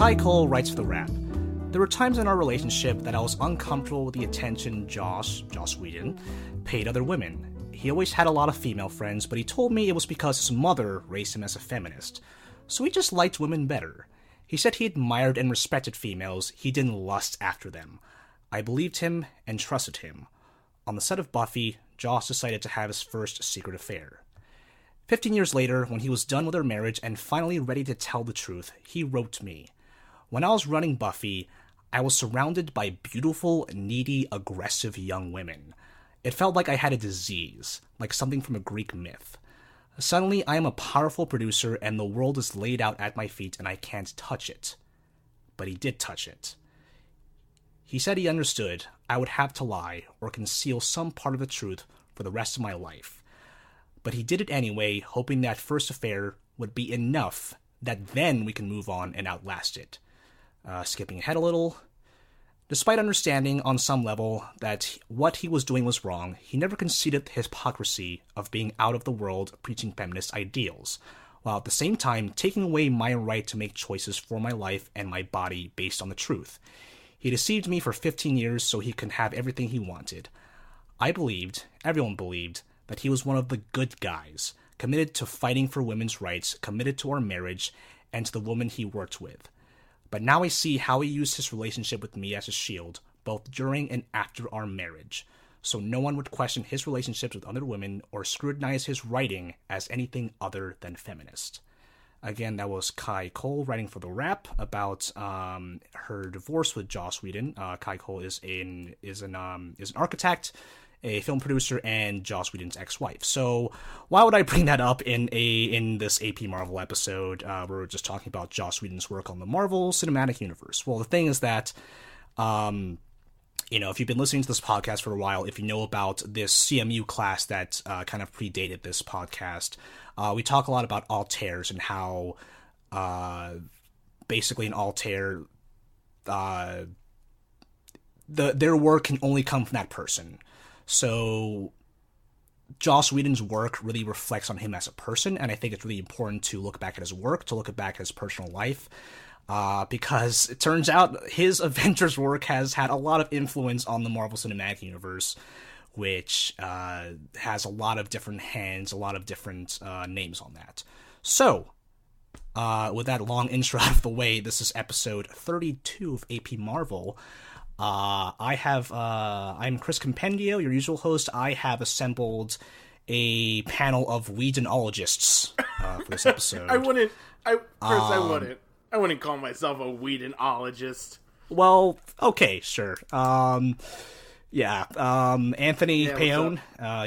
Kai Cole writes for The Wrap. There were times in our relationship that I was uncomfortable with the attention Joss Whedon, paid other women. He always had a lot of female friends, but he told me it was because his mother raised him as a feminist. So he just liked women better. He said he admired and respected females, he didn't lust after them. I believed him and trusted him. On the set of Buffy, Joss decided to have his first secret affair. 15 years later, when he was done with their marriage and finally ready to tell the truth, he wrote me. When I was running Buffy, I was surrounded by beautiful, needy, aggressive young women. It felt like I had a disease, like something from a Greek myth. Suddenly, I am a powerful producer and the world is laid out at my feet and I can't touch it. But he did touch it. He said he understood I would have to lie or conceal some part of the truth for the rest of my life. But he did it anyway, hoping that first affair would be enough that then we can move on and outlast it. Skipping ahead a little, despite understanding on some level that what he was doing was wrong, he never conceded the hypocrisy of being out of the world preaching feminist ideals, while at the same time taking away my right to make choices for my life and my body based on the truth. He deceived me for 15 years so he could have everything he wanted. I believed, everyone believed, that he was one of the good guys, committed to fighting for women's rights, committed to our marriage, and to the woman he worked with. But now I see how he used his relationship with me as a shield, both during and after our marriage, so no one would question his relationships with other women or scrutinize his writing as anything other than feminist. Again, that was Kai Cole writing for The Wrap about her divorce with Joss Whedon. Kai Cole is an architect, a film producer, and Joss Whedon's ex-wife. So why would I bring that up in this AP Marvel episode? We're just talking about Joss Whedon's work on the Marvel Cinematic Universe. Well, the thing is that, if you've been listening to this podcast for a while, if you know about this CMU class that kind of predated this podcast, we talk a lot about Altairs and how basically an Altair, their work can only come from that person. So Joss Whedon's work really reflects on him as a person, and I think it's really important to look back at his work, to look back at his personal life, because it turns out his Avengers work has had a lot of influence on the Marvel Cinematic Universe, which has a lot of different hands, a lot of different names on that. So, with that long intro out of the way, this is episode 32 of AP Marvel. I'm Chris Compendio, your usual host. I have assembled a panel of Whedonologists for this episode. I wouldn't call myself a Whedonologist. Well, okay, sure. Anthony Paone,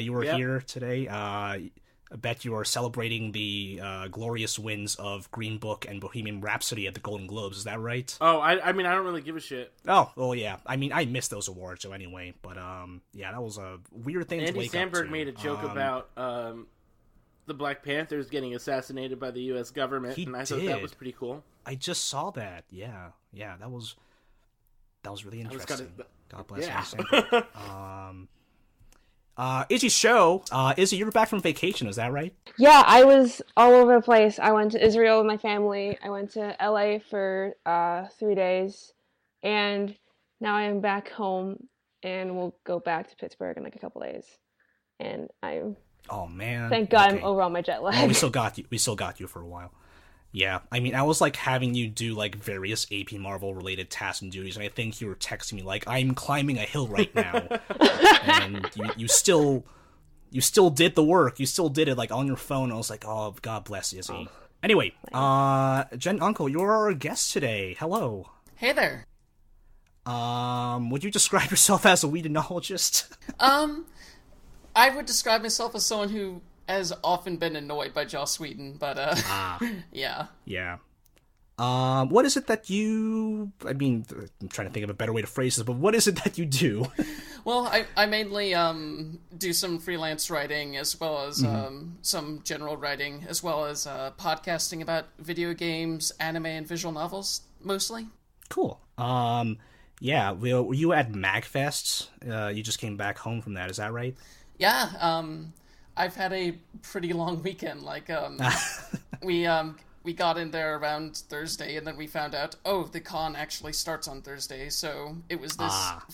you were here today. I bet you are celebrating the glorious wins of Green Book and Bohemian Rhapsody at the Golden Globes. Is that right? Oh, I mean, I don't really give a shit. Oh, well, yeah. I mean, I missed those awards, so anyway. But, that was a weird thing to wake up to. Andy Samberg made a joke about the Black Panthers getting assassinated by the U.S. government, and I thought that was pretty cool. I just saw that. Yeah, that was really interesting. God bless Andy Samberg. Izzy's show. Izzy, you were back from vacation, is that right? Yeah, I was all over the place. I went to Israel with my family. I went to LA for 3 days. And now I am back home, and we'll go back to Pittsburgh in like a couple days. And oh man. Thank God I'm over on my jet lag. Oh, we still got you for a while. Yeah, I mean, I was, like, having you do, like, various AP Marvel-related tasks and duties, and I think you were texting me, like, I'm climbing a hill right now, and you still did the work. You still did it, like, on your phone. I was like, oh, God bless Izzy. Oh. Anyway, Jen Uncle, you're our guest today. Hello. Hey there. Would you describe yourself as a Whedonologist? I would describe myself as someone who has often been annoyed by Joss Whedon, but, yeah. Yeah. What is it that you... I mean, I'm trying to think of a better way to phrase this, but what is it that you do? Well, I mainly, do some freelance writing, as well as, some general writing, as well as, podcasting about video games, anime, and visual novels, mostly. Cool. Yeah, were you at MagFest? You just came back home from that, is that right? Yeah, I've had a pretty long weekend. Like, we we got in there around Thursday, and then we found out, the con actually starts on Thursday, so it was this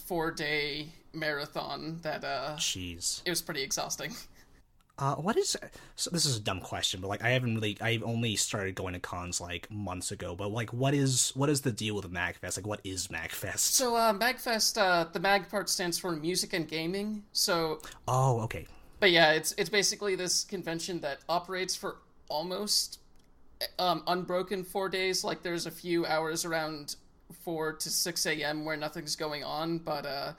4-day marathon that, Jeez. It was pretty exhausting. So this is a dumb question, but like I've only started going to cons like months ago, but like what is the deal with MagFest? Like what is MagFest? So MagFest, the MAG part stands for Music and Gaming, so... Oh, okay. But yeah, it's basically this convention that operates for almost unbroken 4 days. Like there's a few hours around 4 to 6 a.m. where nothing's going on, but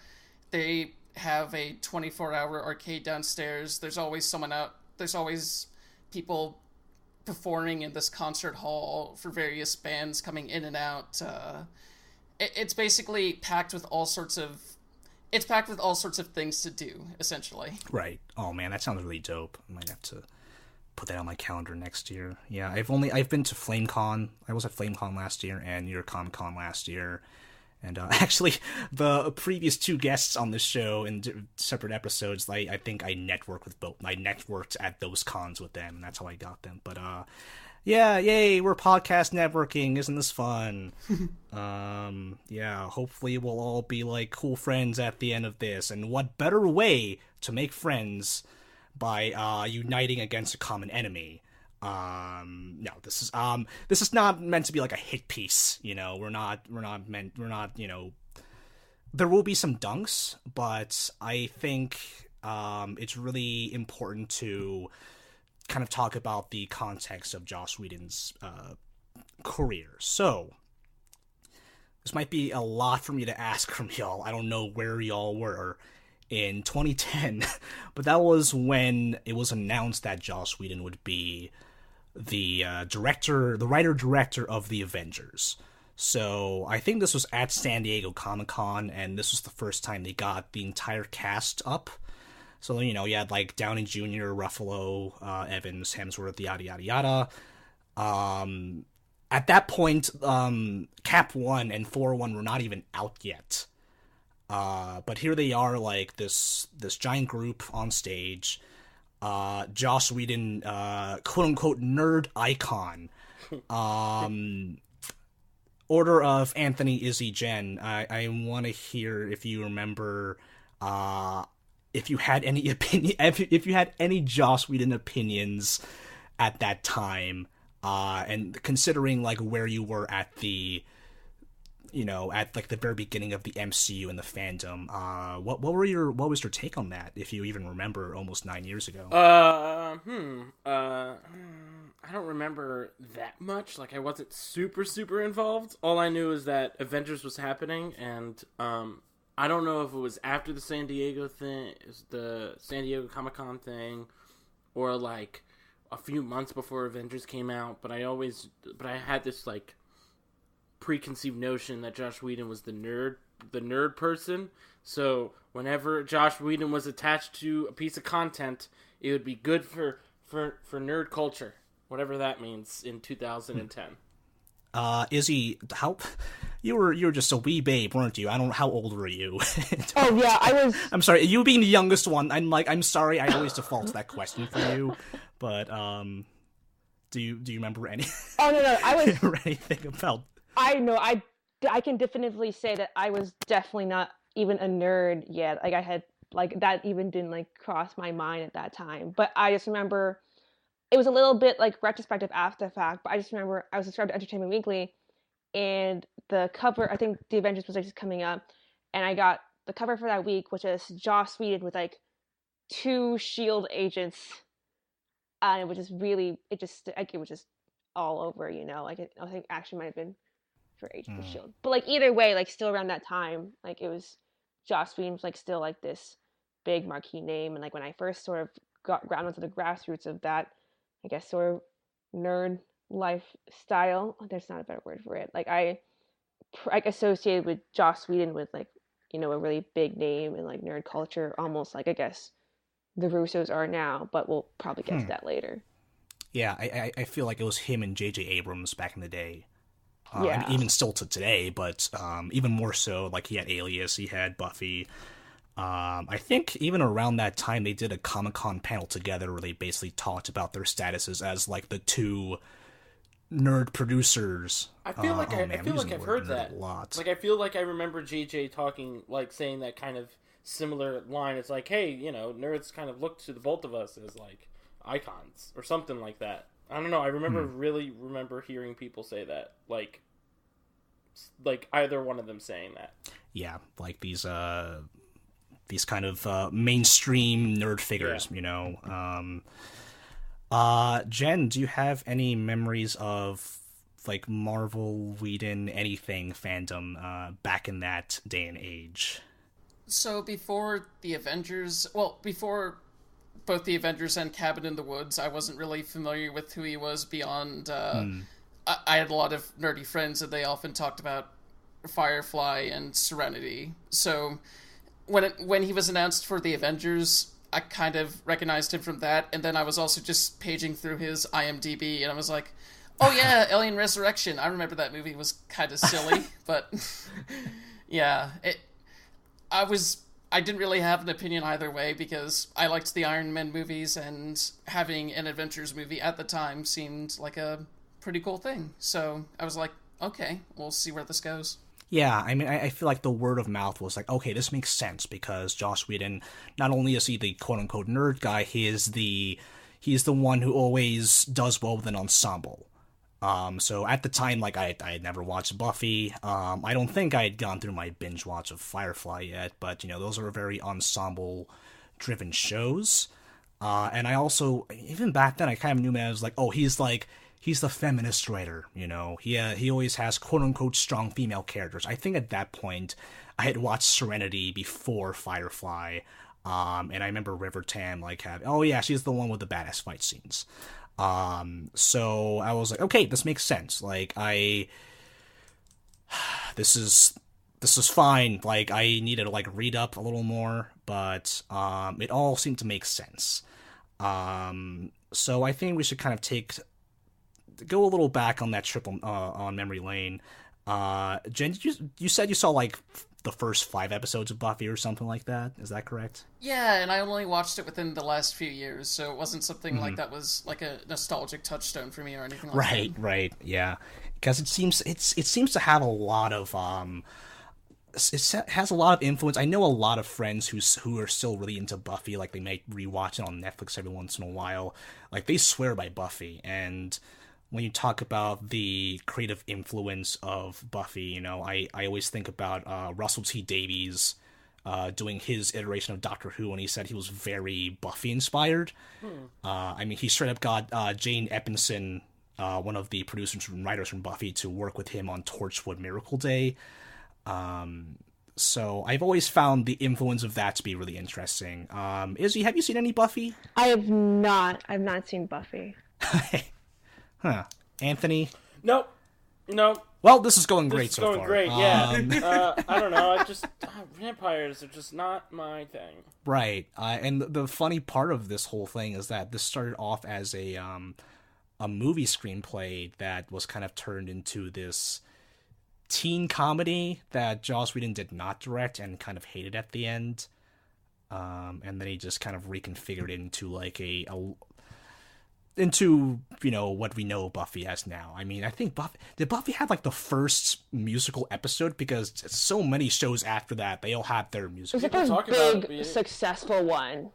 they have a 24-hour arcade downstairs. There's always someone out. There's always people performing in this concert hall for various bands coming in and out. It's basically packed with all sorts of things to do, essentially. Right. Oh man, that sounds really dope. I might have to put that on my calendar next year. Yeah, I've been to FlameCon. I was at FlameCon last year and New York Comic Con last year. And actually, the previous two guests on this show in separate episodes, I think I networked with both. I networked at those cons with them, and that's how I got them. But yeah, yay, we're podcast networking. Isn't this fun? Yeah, hopefully we'll all be like cool friends at the end of this. And what better way to make friends by uniting against a common enemy? No, this is not meant to be like a hit piece, you know. We're not, you know, there will be some dunks, but I think it's really important to kind of talk about the context of Joss Whedon's career. So this might be a lot for me to ask from y'all. I don't know where y'all were in 2010, but that was when it was announced that Joss Whedon would be the writer-director of the Avengers. So I think this was at San Diego Comic-Con, and this was the first time they got the entire cast up. So, you know, you had like Downey Jr., Ruffalo, Evans, Hemsworth, yada yada yada. At that point, Cap 1 and Thor 1 were not even out yet. But here they are, like this giant group on stage. Joss Whedon, quote-unquote nerd icon. Order of Anthony, Izzy, Jen. I want to hear if you remember, if you had any opinion, if you had any Joss Whedon opinions at that time, and considering like where you were at the, you know, at like the very beginning of the MCU and the fandom, what was your take on that, if you even remember, almost 9 years ago? I don't remember that much. Like, I wasn't super involved. All I knew is that Avengers was happening, and I don't know if it was after the San Diego thing, the San Diego Comic-Con thing, or like a few months before Avengers came out. But I had this like preconceived notion that Joss Whedon was the nerd person. So whenever Joss Whedon was attached to a piece of content, it would be good for nerd culture, whatever that means in 2010. Izzy, how you were just a wee babe, weren't you? How old were you? Oh yeah, I was. I'm sorry, you being the youngest one. I'm sorry, I always default to that question for you, but do you remember any? Oh no, I was. Remember anything about? I know, I can definitively say that I was definitely not even a nerd yet. Like, I had, like, that even didn't, like, cross my mind at that time. But I just remember, it was a little bit, like, retrospective after the fact, but I just remember I was subscribed to Entertainment Weekly, and the cover, I think the Avengers was, like, just coming up, and I got the cover for that week, which is Joss Whedon with, like, 2 S.H.I.E.L.D. agents, and it was just really, it was just all over, you know? Like, I think actually might have been for Agents of S.H.I.E.L.D. But, like, either way, like, still around that time, like, it was, Joss Whedon was, like, still, like, this big marquee name, and, like, when I first sort of got ground into the grassroots of that, I guess, sort of nerd lifestyle, there's not a better word for it, like, I associated with Joss Whedon with, like, you know, a really big name in, like, nerd culture, almost like, I guess, the Russos are now, but we'll probably get to that later. Yeah, I feel like it was him and J.J. Abrams back in the day. Yeah. Even still to today, but even more so, like, he had Alias, he had Buffy. I think even around that time, they did a Comic-Con panel together where they basically talked about their statuses as, like, the two nerd producers. I feel like I feel like I've heard that a lot. Like I feel like I remember JJ talking, like saying that kind of similar line. It's like, hey, nerds kind of look to the both of us as like icons or something like that. I don't know. I really remember hearing people say that, like either one of them saying that. Yeah, like these kind of mainstream nerd figures, Jen, do you have any memories of like Marvel, Whedon, anything fandom back in that day and age? So before the Avengers, before both the Avengers and Cabin in the Woods, I wasn't really familiar with who he was beyond... I had a lot of nerdy friends, and they often talked about Firefly and Serenity. So when he was announced for the Avengers, I kind of recognized him from that, and then I was also just paging through his IMDb, and I was like, oh yeah, Alien Resurrection. I remember that movie was kind of silly, but yeah, I didn't really have an opinion either way, because I liked the Iron Man movies, and having an Avengers movie at the time seemed like a pretty cool thing. So I was like, okay, we'll see where this goes. Yeah, I mean, I feel like the word of mouth was like, okay, this makes sense, because Joss Whedon, not only is he the quote-unquote nerd guy, he's the one who always does well with an ensemble. So at the time, like, I had never watched Buffy. I don't think I had gone through my binge watch of Firefly yet, but, those are very ensemble-driven shows. And I also, even back then, I kind of knew him as, like, oh, he's the feminist writer, He always has quote-unquote strong female characters. I think at that point, I had watched Serenity before Firefly, and I remember River Tam, like, oh yeah, she's the one with the badass fight scenes. So I was like, okay, this makes sense. Like, this is fine. Like, I needed to, like, read up a little more, but, it all seemed to make sense. So I think we should kind of go a little back on that trip on memory lane. Jen, you said you saw, like, the first 5 episodes of Buffy or something like that. Is that correct? Yeah, and I only watched it within the last few years, so it wasn't something like that was like a nostalgic touchstone for me or anything like that. Right, yeah. Because it seems to have a lot of it has a lot of influence. I know a lot of friends who are still really into Buffy, like they might rewatch it on Netflix every once in a while. Like, they swear by Buffy, and when you talk about the creative influence of Buffy, I always think about Russell T Davies doing his iteration of Doctor Who, and he said he was very Buffy-inspired. I mean, he straight up got Jane Eppenson, one of the producers and writers from Buffy, to work with him on Torchwood Miracle Day. So I've always found the influence of that to be really interesting. Izzy, have you seen any Buffy? I have not. I've not seen Buffy. Huh. Anthony? Nope. Well, this is going great so far. This is going great, yeah. I don't know. Vampires are just not my thing. Right. And the funny part of this whole thing is that this started off as a movie screenplay that was kind of turned into this teen comedy that Joss Whedon did not direct and kind of hated at the end. And then he just kind of reconfigured it into like into what we know Buffy as now. I mean, I think Buffy have like the first musical episode, because so many shows after that they all had their musical. It was like a big successful one.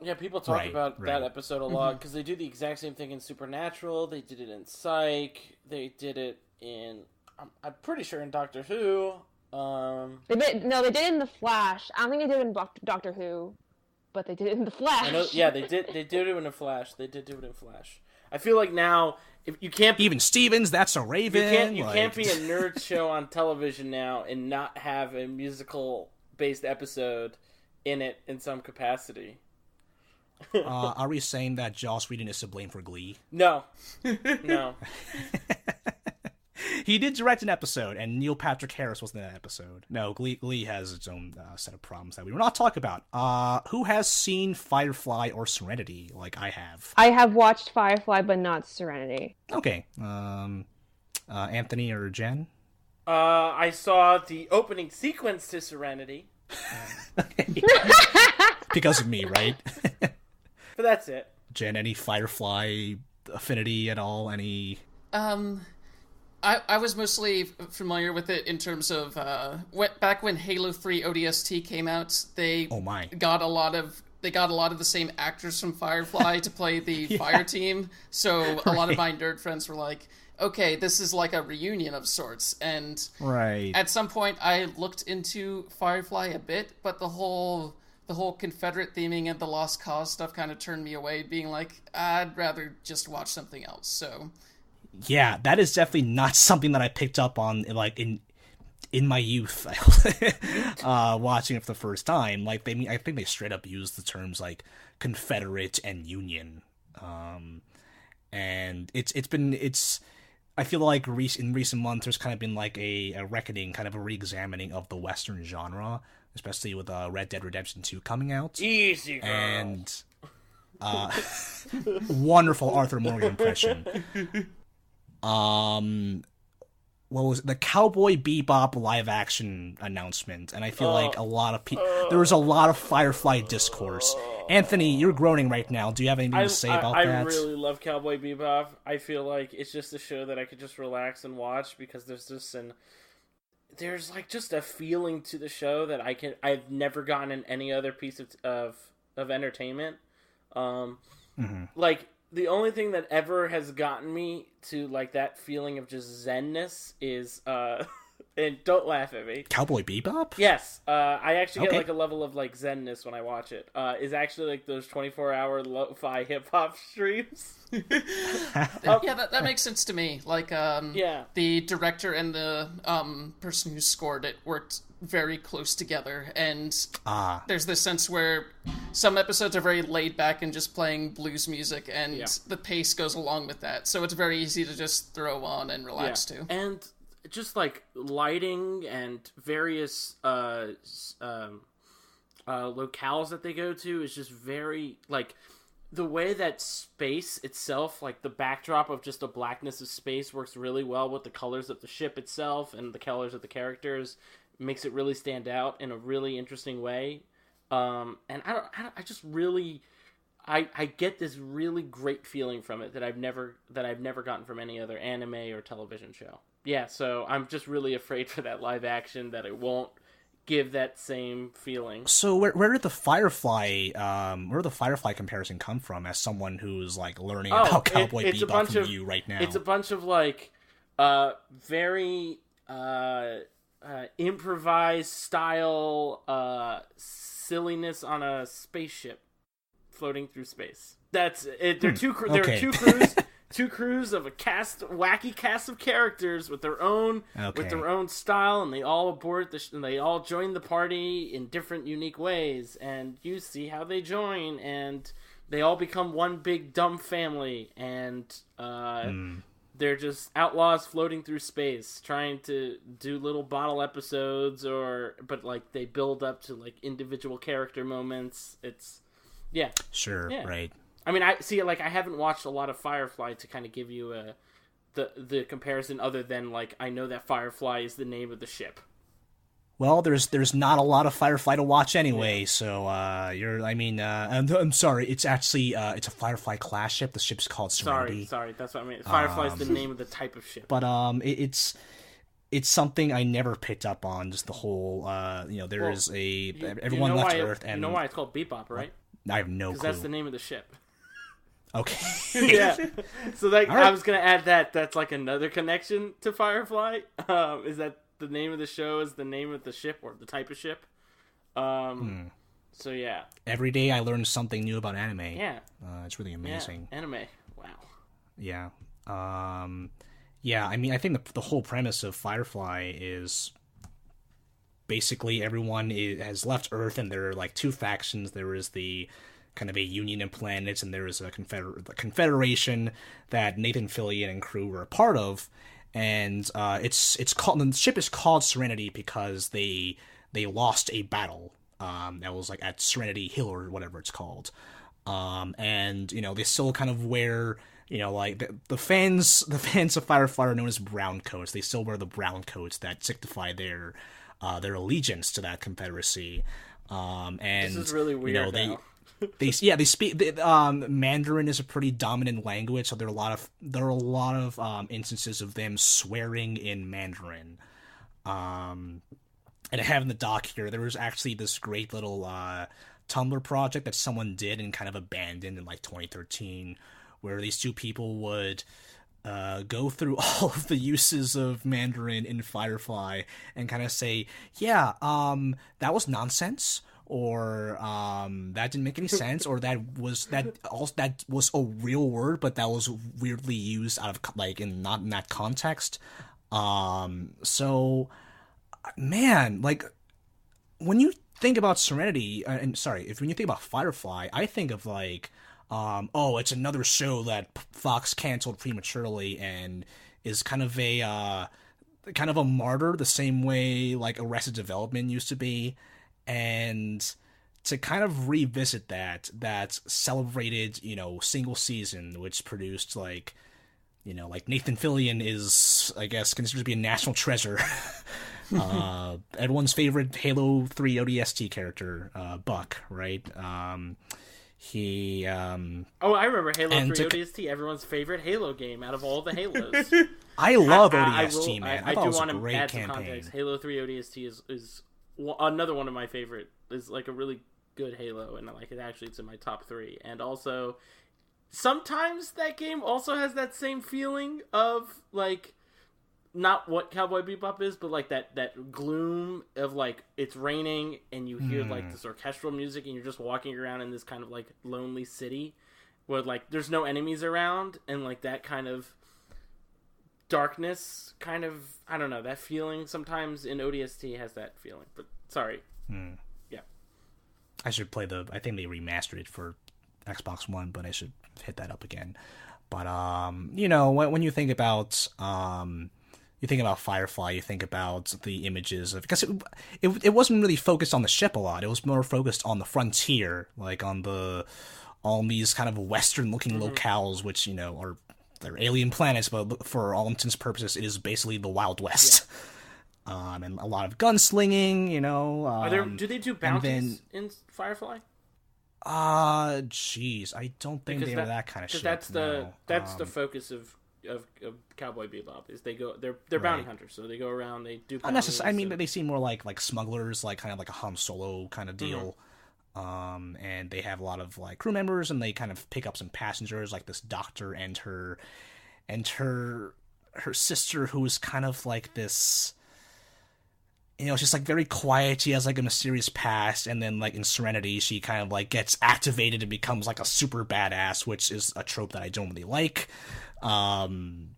Yeah, people talk about that episode a lot, because they do the exact same thing in Supernatural. They did it in Psych. They did it in, I'm pretty sure, in Doctor Who. They did it in The Flash. I don't think they did it in Doctor Who. But they did it in The Flash. I know, yeah, they did it in The Flash. They did do it in Flash. I feel like now, if you can't... Even Stevens, That's a Raven. You can't be a nerd show on television now and not have a musical-based episode in it in some capacity. Are we saying that Joss Whedon is to blame for Glee? No. He did direct an episode, and Neil Patrick Harris was in that episode. No, Glee has its own set of problems that we will not talk about. Who has seen Firefly or Serenity, like I have? I have watched Firefly, but not Serenity. Okay. Anthony or Jen? I saw the opening sequence to Serenity. Because of me, right? But that's it. Jen, any Firefly affinity at all? Any... I was mostly familiar with it in terms of back when Halo 3 ODST came out, they got a lot of the same actors from Firefly to play the fire team. So a lot of my nerd friends were like, okay, this is like a reunion of sorts. And at some point I looked into Firefly a bit, but the whole Confederate theming and the Lost Cause stuff kind of turned me away, being like, I'd rather just watch something else. So yeah, that is definitely not something that I picked up on like in my youth. Watching it for the first time, like I think they straight up used the terms like Confederate and Union, and it's I feel like in recent months there's kind of been like a reckoning, kind of a re-examining of the Western genre, especially with Red Dead Redemption 2 coming out. Easy, girl. And wonderful Arthur Morgan impression. What was it? The Cowboy Bebop live action announcement, and I feel like a lot of there was a lot of Firefly discourse. Anthony, you're groaning right now. Do you have anything to say about that? I really love Cowboy Bebop. I feel like it's just a show that I could just relax and watch because there's like just a feeling to the show that I've never gotten in any other piece of entertainment. Like the only thing that ever has gotten me to like that feeling of just zenness is and don't laugh at me. Cowboy Bebop? Yes. I actually get like a level of like zenness when I watch it. Is actually like those 24-hour lo-fi hip-hop streams. Yeah, that makes sense to me. Like, the director and the person who scored it worked very close together, and there's this sense where some episodes are very laid back and just playing blues music, and the pace goes along with that, so it's very easy to just throw on and relax to. And just like lighting and various locales that they go to is just very like the way that space itself, like the backdrop of just the blackness of space, works really well with the colors of the ship itself and the colors of the characters. Makes it really stand out in a really interesting way. And I just really, I get this really great feeling from it that I've never gotten from any other anime or television show. Yeah, so I'm just really afraid for that live action that it won't give that same feeling. So where did the Firefly comparison come from? As someone who's like learning about Cowboy Bebop from you right now, it's a bunch of like very improvised style silliness on a spaceship floating through space. That's it. There are two crews. Two crews of a wacky cast of characters with their own style, and they all aboard and they all join the party in different, unique ways. And you see how they join, and they all become one big dumb family, and they're just outlaws floating through space, trying to do little bottle episodes, but like they build up to like individual character moments. It's right. I mean, I haven't watched a lot of Firefly to kind of give you the comparison, other than like I know that Firefly is the name of the ship. Well, there's not a lot of Firefly to watch anyway, so I'm sorry. It's actually it's a Firefly class ship. The ship's called Serenity. Sorry, that's what I mean. Firefly is the name of the type of ship. But it's something I never picked up on. Just the whole is everyone left Earth, and you know why it's called Bebop, right? I have no clue. Because that's the name of the ship. Okay. Yeah. So like, right. I was gonna add that. That's like another connection to Firefly. Is that the name of the show is the name of the ship or the type of ship? So yeah. Every day I learn something new about anime. Yeah. It's really amazing. Yeah. Anime. Wow. Yeah. Yeah. I mean, I think the whole premise of Firefly is basically everyone has left Earth, and there are like two factions. There is the kind of a union of planets, and there is a confederation that Nathan Fillion and crew were a part of. And it's called, the ship is called Serenity because they lost a battle that was like at Serenity Hill or whatever it's called. And they still kind of wear, like the fans of Firefly are known as brown coats. They still wear the brown coats that signify their allegiance to that confederacy. And this is really weird. they speak Mandarin is a pretty dominant language, so there are a lot of instances of them swearing in Mandarin. And I have in the doc here, there was actually this great little Tumblr project that someone did and kind of abandoned in like 2013, where these two people would go through all of the uses of Mandarin in Firefly and kind of say, yeah, that was nonsense, or that didn't make any sense, or that was a real word, but that was weirdly used out of like not in that context. So, man, like when you think about Serenity, when you think about Firefly, I think of like, it's another show that Fox canceled prematurely and is kind of a martyr, the same way like Arrested Development used to be, and to kind of revisit that celebrated, single season, which produced like Nathan Fillion is, I guess, considered to be a national treasure. Everyone's favorite Halo 3 ODST character, Buck, right? I remember Halo 3 ODST, everyone's favorite Halo game out of all the Halos. I love ODST, man. I thought do it was want a to great add some campaign. context. Halo 3 ODST is another one of my favorite. Is like a really good Halo, and like it's in my top 3. And also, sometimes that game also has that same feeling of like, not what Cowboy Bebop is, but like that gloom of like it's raining and you hear like this orchestral music and you're just walking around in this kind of like lonely city where like there's no enemies around, and like that kind of darkness, kind of, I don't know, that feeling sometimes in ODST has that feeling. But sorry. Yeah. I should play I think they remastered it for Xbox One, but I should hit that up again. But when you think about Firefly, you think about the images of, because it wasn't really focused on the ship a lot. It was more focused on the frontier, like on these kind of Western looking locales, which they're alien planets, but for all intents and purposes, it is basically the Wild West. Yeah. And a lot of gunslinging, do they do bounties in Firefly? Jeez, I don't think they were that kind of shit. That's the focus of Cowboy Bebop, is they're bounty hunters, so they go around, they do bounties. I mean, they seem more like smugglers, like kind of like a Han Solo kind of deal. And they have a lot of like crew members, and they kind of pick up some passengers, like this doctor and her sister, who is kind of like this, she's like very quiet. She has like a mysterious past, and then like in Serenity, she kind of like gets activated and becomes like a super badass, which is a trope that I don't really like. And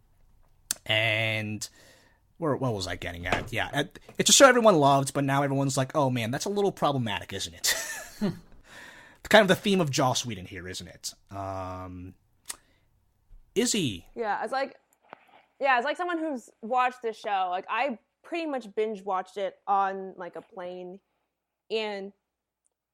what was I getting at? Yeah, it's a show everyone loved, but now everyone's like, oh man, that's a little problematic, isn't it? Kind of the theme of Joss Whedon here, isn't it? Izzy. Yeah, it's like someone who's watched this show. Like, I pretty much binge watched it on like a plane, and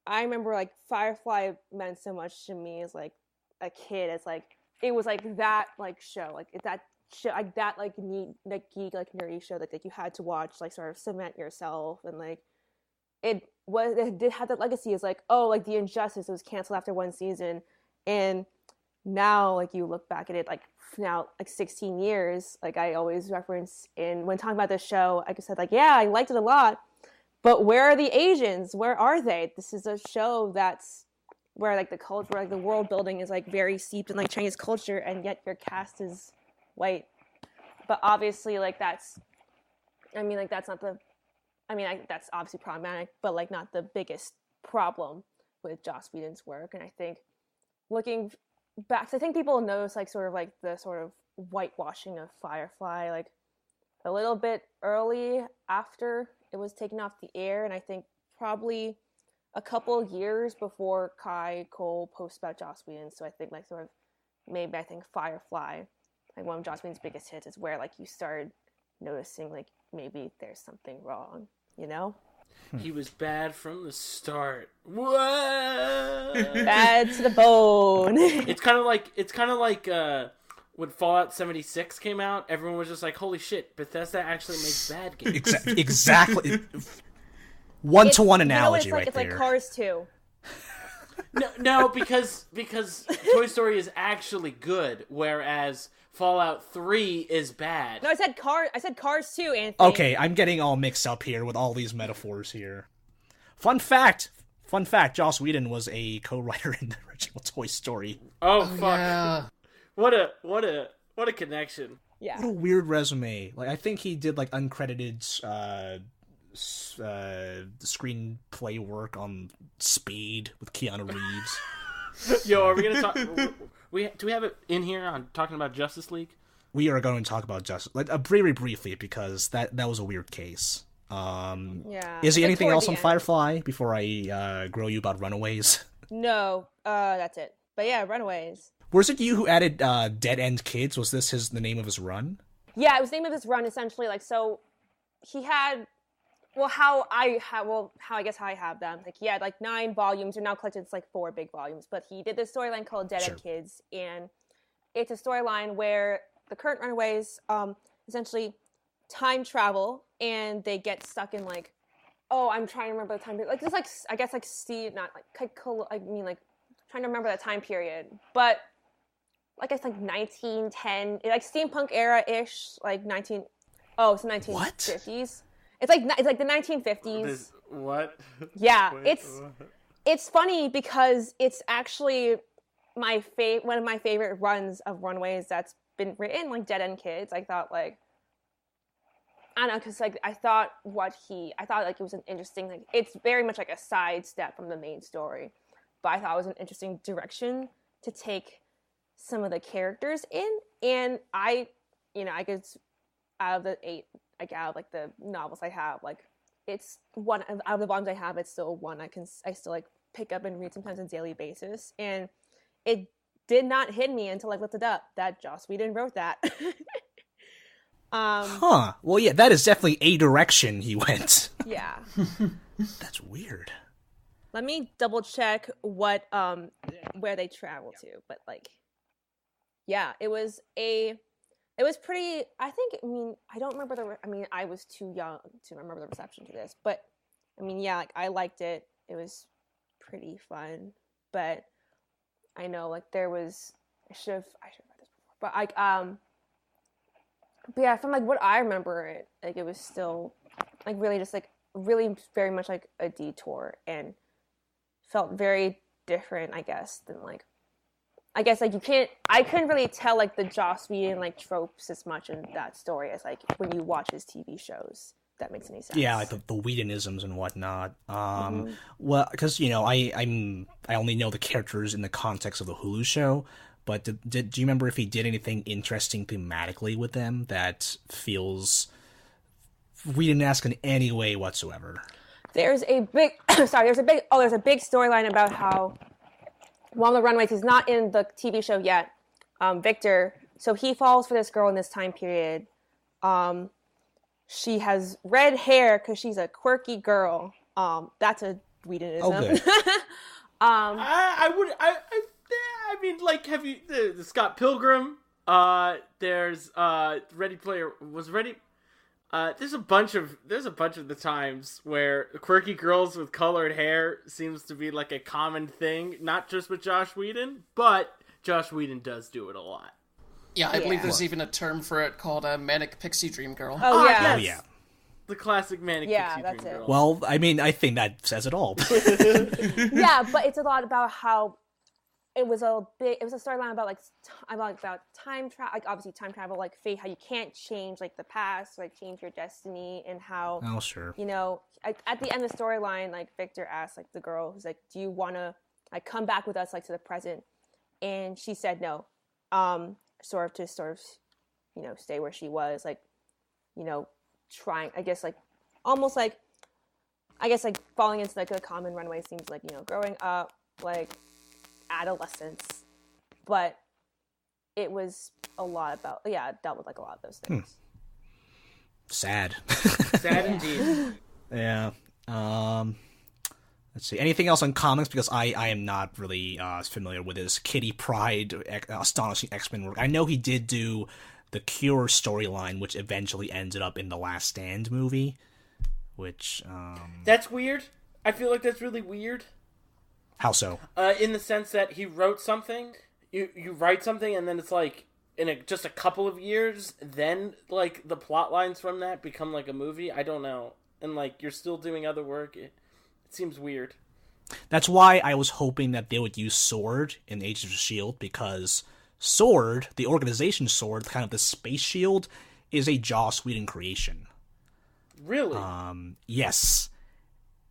I remember like Firefly meant so much to me as like a kid. It's like it was like that like show, like that show, like that like neat, like geek, like nerdy show that like you had to watch, like sort of cement yourself, and like it did have that legacy. Is like, oh, like the Injustice, it was canceled after one season, and now like you look back at it like now like 16 years, like I always reference when talking about this show, I just said like, yeah, I liked it a lot, but where are the Asians? Where are they? This is a show that's where like the culture, where like the world building is like very steeped in like Chinese culture, and yet your cast is white. But obviously like that's obviously problematic, but like not the biggest problem with Joss Whedon's work. And I think looking back, I think people notice like sort of like the sort of whitewashing of Firefly like a little bit early after it was taken off the air, and I think probably a couple years before Kai Cole posts about Joss Whedon. So I think like sort of maybe I think Firefly, like one of Joss Whedon's biggest hits, is where like you started noticing like maybe there's something wrong, He was bad from the start. What? Bad to the bone. It's kind of like when Fallout 76 came out, everyone was just like, holy shit, Bethesda actually makes bad games. Exactly. One-to-one analogy right it's there. It's like Cars 2. No, because Toy Story is actually good, whereas Fallout 3 is bad. No, I said Cars 2, Anthony. Okay, I'm getting all mixed up here with all these metaphors here. Fun fact, Joss Whedon was a co-writer in the original Toy Story. Oh fuck. Yeah. What a connection. Yeah. What a weird resume. Like, I think he did, like, uncredited screenplay work on Speed with Keanu Reeves. Yo, are we gonna talk? Do we have it in here on talking about Justice League? We are going to talk about Justice, like, very briefly, because that was a weird case. Yeah. Is there anything toward else the on end. Firefly before I grill you about Runaways? No, that's it. But yeah, Runaways. Was it you who added Dead End Kids? Was this the name of his run? Yeah, it was the name of his run essentially. Like, so he had, how I have them. Like, he had like 9 volumes. They're now collected. It's like 4 big volumes. But he did this storyline called Dead End Kids, and it's a storyline where the current Runaways essentially time travel, and they get stuck in like, I'm trying to remember the time period. Like, just like I guess like Steve, not like trying to remember that time period, but. Like it's like 1910, like steampunk era ish, like it's the 1950s. What? It's like the 1950s. What? Yeah, Wait, it's funny because it's actually one of my favorite runs of Runaways that's been written, like Dead End Kids. I thought like I don't know, because like I thought like it was an interesting, like it's very much like a sidestep from the main story, but I thought it was an interesting direction to take some of the characters in, and I guess out of the 8, like out of like the novels I have, like it's one out of the volumes I have, it's still one I still like pick up and read sometimes on a daily basis, and it did not hit me until I looked it up that Joss Whedon wrote that. Well, yeah, that is definitely a direction he went. Yeah. That's weird. Let me double check what where they travel to, but like. Yeah, it was pretty, I don't remember I was too young to remember the reception to this, but, yeah, like, I liked it. It was pretty fun, but I know, like, I should have read this before, but, like, but yeah, from, like, what I remember it, like, it was still, like, really just, like, really very much, like, a detour, and felt very different, I guess, than, like, I guess, like, I couldn't really tell, like, the Joss Whedon, like, tropes as much in that story as, like, when you watch his TV shows, if that makes any sense. Yeah, like, the Whedonisms and whatnot. Well, because, I only know the characters in the context of the Hulu show, but do you remember if he did anything interesting thematically with them that feels Whedon-esque in any way whatsoever? There's a big storyline about how one of the Runaways, he's not in the TV show yet, Victor, so he falls for this girl in this time period. She has red hair because she's a quirky girl. That's a Whedonism. Oh, good. Have you the Scott Pilgrim? There's Ready Player was Ready. There's a bunch of the times where quirky girls with colored hair seems to be like a common thing, not just with Joss Whedon, but Joss Whedon does do it a lot. Yeah, I believe there's even a term for it called a manic pixie dream girl. Oh, yeah. Yes. Oh, yeah. The classic manic pixie dream girl. Well, I think that says it all. Yeah, but it's a lot about how it was a storyline about about time travel, like obviously time travel, like fate, how you can't change like the past, like change your destiny, and how Sure. At the end of the storyline, like Victor asks like the girl who's like, do you want to like come back with us like to the present, and she said no, sort of stay where she was, like trying, I guess, like almost like falling into like a common runaway seems like growing up, like adolescence, but it was a lot about dealt with like a lot of those things. Sad. Sad indeed. Yeah. Let's see. Anything else on comics? Because I am not really familiar with his Kitty Pryde Astonishing X-Men work. I know he did do the Cure storyline, which eventually ended up in the Last Stand movie, which... That's weird. I feel like that's really weird. How so? In the sense that he wrote something, you write something, and then it's like in just a couple of years, then like the plot lines from that become like a movie. I don't know, and like you're still doing other work. It seems weird. That's why I was hoping that they would use S.W.O.R.D. in Agents of S.H.I.E.L.D., because S.W.O.R.D., the organization S.W.O.R.D., kind of the space shield, is a Joss Whedon creation. Really? Yes.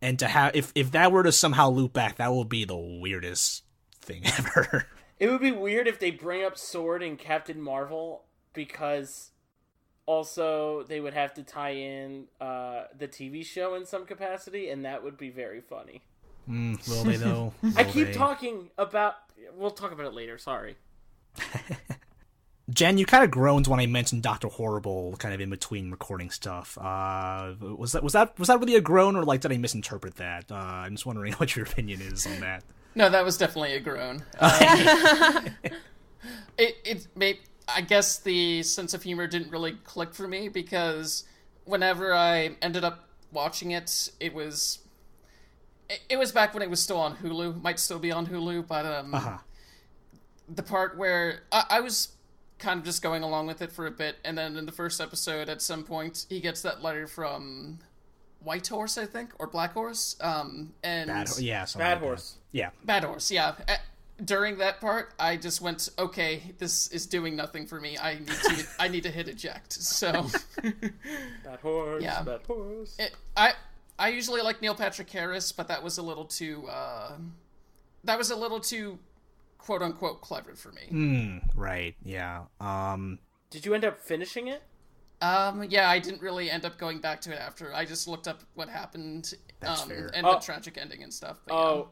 And to have, if that were to somehow loop back, that would be the weirdest thing ever. It would be weird if they bring up S.W.O.R.D. and Captain Marvel, because also they would have to tie in the TV show in some capacity, and that would be very funny. Will they, though? I keep talking about... We'll talk about it later, sorry. Jen, you kind of groaned when I mentioned Dr. Horrible kind of in between recording stuff. Was that really a groan, or like did I misinterpret that? I'm just wondering what your opinion is on that. No, that was definitely a groan. I guess the sense of humor didn't really click for me, because whenever I ended up watching it, it was back when it was still on Hulu. Might still be on Hulu, but the part where I was kind of just going along with it for a bit, and then in the first episode, at some point, he gets that letter from White Horse, I think, or Black Horse, and Bad Horse. Yeah. Bad Horse, yeah. During that part, I just went, okay, this is doing nothing for me. I need to hit eject. So, Bad Horse. Yeah. Bad Horse. I usually like Neil Patrick Harris, but that was a little too quote unquote clever for me. Right. Yeah. Did you end up finishing it? Yeah, I didn't really end up going back to it after. I just looked up what happened, and the tragic ending and stuff. But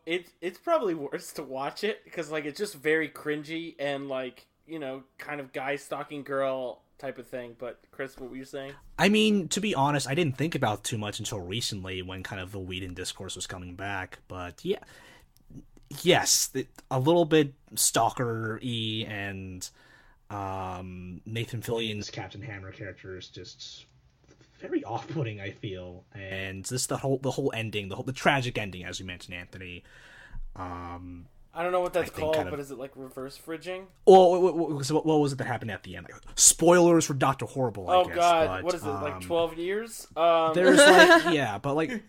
it's probably worse to watch it, because like it's just very cringy and like, you know, kind of guy stalking girl type of thing. But Chris, what were you saying? I mean, to be honest, I didn't think about it too much until recently, when kind of the Whedon discourse was coming back. But yeah, yes, a little bit stalker-y, and Nathan Fillion's Captain Hammer character is just very off-putting, I feel. And just the whole ending, the tragic ending, as you mentioned, Anthony. I don't know what that's called, but is it like reverse fridging? Well, what was it that happened at the end? Like, spoilers for Dr. Horrible, I guess. Oh god, but, what is it, like 12 years? There's like, yeah, but like...